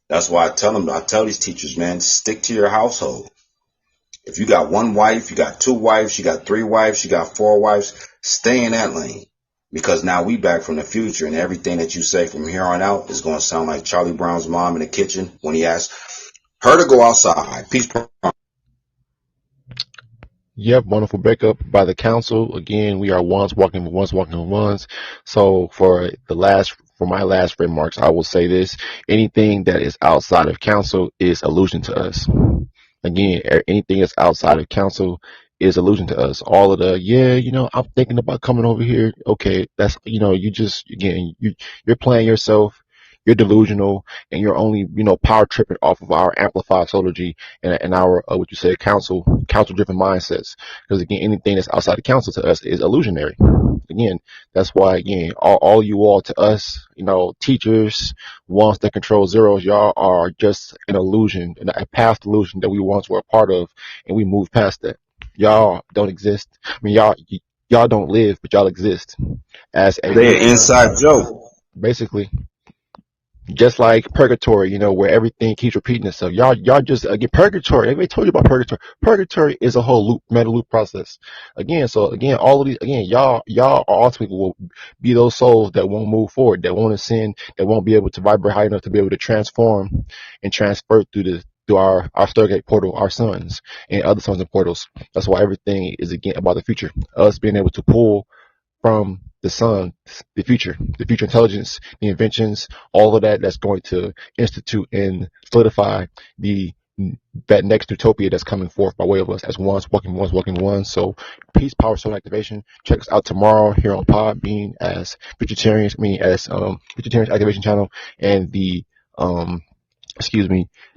Speaker 3: That's why I tell these teachers, man, stick to your household. If you got one wife, you got 2 wives, you got 3 wives, you got 4 wives, stay in that lane. Because now we back from the future, and everything that you say from here on out is going to sound like Charlie Brown's mom in the kitchen when he asked her to go outside. Peace.
Speaker 1: Yep, wonderful breakup by the council. Again, we are ones walking with ones walking with ones. So for my last remarks, I will say this: anything that is outside of council is illusion to us. Again, anything that's outside of council is illusion to us. All of the, I'm thinking about coming over here. Okay, that's, you're playing yourself. You're delusional, and you're only, power tripping off of our amplified solargy and our, what you say, council driven mindsets. Because again, anything that's outside of council to us is illusionary. Again, that's why, again, all you all to us, teachers, ones that control zeros, y'all are just an illusion, a past illusion that we once were a part of, and we moved past that. Y'all don't exist. I mean, y'all don't live, but y'all exist as a
Speaker 3: They're an inside joke.
Speaker 1: basically. Just like purgatory, where everything keeps repeating itself. Y'all just, again, purgatory. Everybody told you about purgatory. Purgatory is a whole meta loop process. Again, so again, all of these, again, y'all ultimately will be those souls that won't move forward, that won't ascend, that won't be able to vibrate high enough to be able to transform and transfer through our Stargate portal, our suns and other suns and portals. That's why everything is again about the future. Us being able to pull from the sun, the future intelligence, the inventions, all of that's going to institute and solidify that next utopia that's coming forth by way of us as ones walking ones. So peace, power, soul activation. Check us out tomorrow here on Podbean as Futurtarians, Futurtarians Activation Channel, and the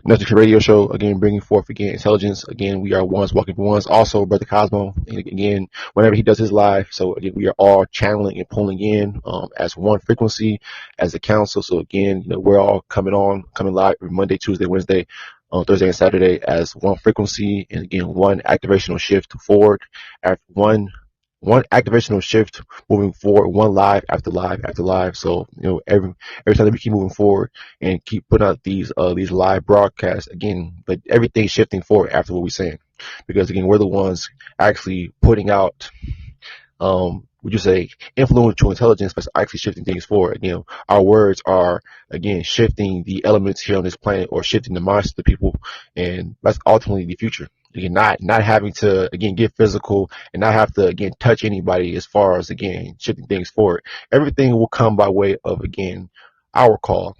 Speaker 1: Nostalgic Radio Show, again, bringing forth, again, intelligence. Again, we are ones walking for ones. Also, Brother Cosmo, again, whenever he does his live. So, again, we are all channeling and pulling in as one frequency, as a council. So, again, we're all coming live every Monday, Tuesday, Wednesday, Thursday, and Saturday as one frequency. And, again, one activational shift forward, one one activational shift moving forward, one live after live after live. So, every time that we keep moving forward and keep putting out these live broadcasts again, but everything's shifting forward after what we're saying, because again, we're the ones actually putting out would you say influential intelligence, but actually shifting things forward. Our words are again shifting the elements here on this planet, or shifting the minds of the people, and that's ultimately the future. Again, not having to again get physical and not have to again touch anybody as far as again shifting things forward. Everything will come by way of again our call,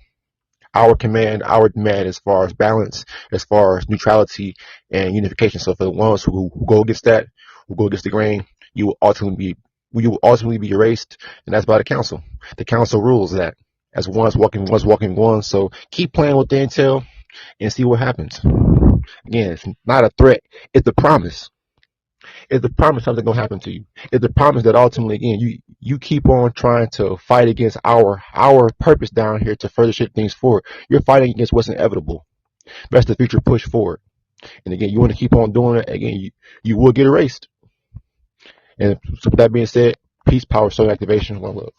Speaker 1: our command, our demand, as far as balance, as far as neutrality and unification. So for the ones who go against that, who go against the grain, you will ultimately be erased, and that's by the council. The council rules that as one's walking one. So keep playing with the intel and see what happens. Again, it's not a threat; it's a promise. It's a promise something's gonna happen to you. It's a promise that ultimately, again, you keep on trying to fight against our purpose down here to further shift things forward. You're fighting against what's inevitable. That's the future push forward. And again, you want to keep on doing it. Again, you will get erased. And so with that being said, peace, power, soul activation, one love.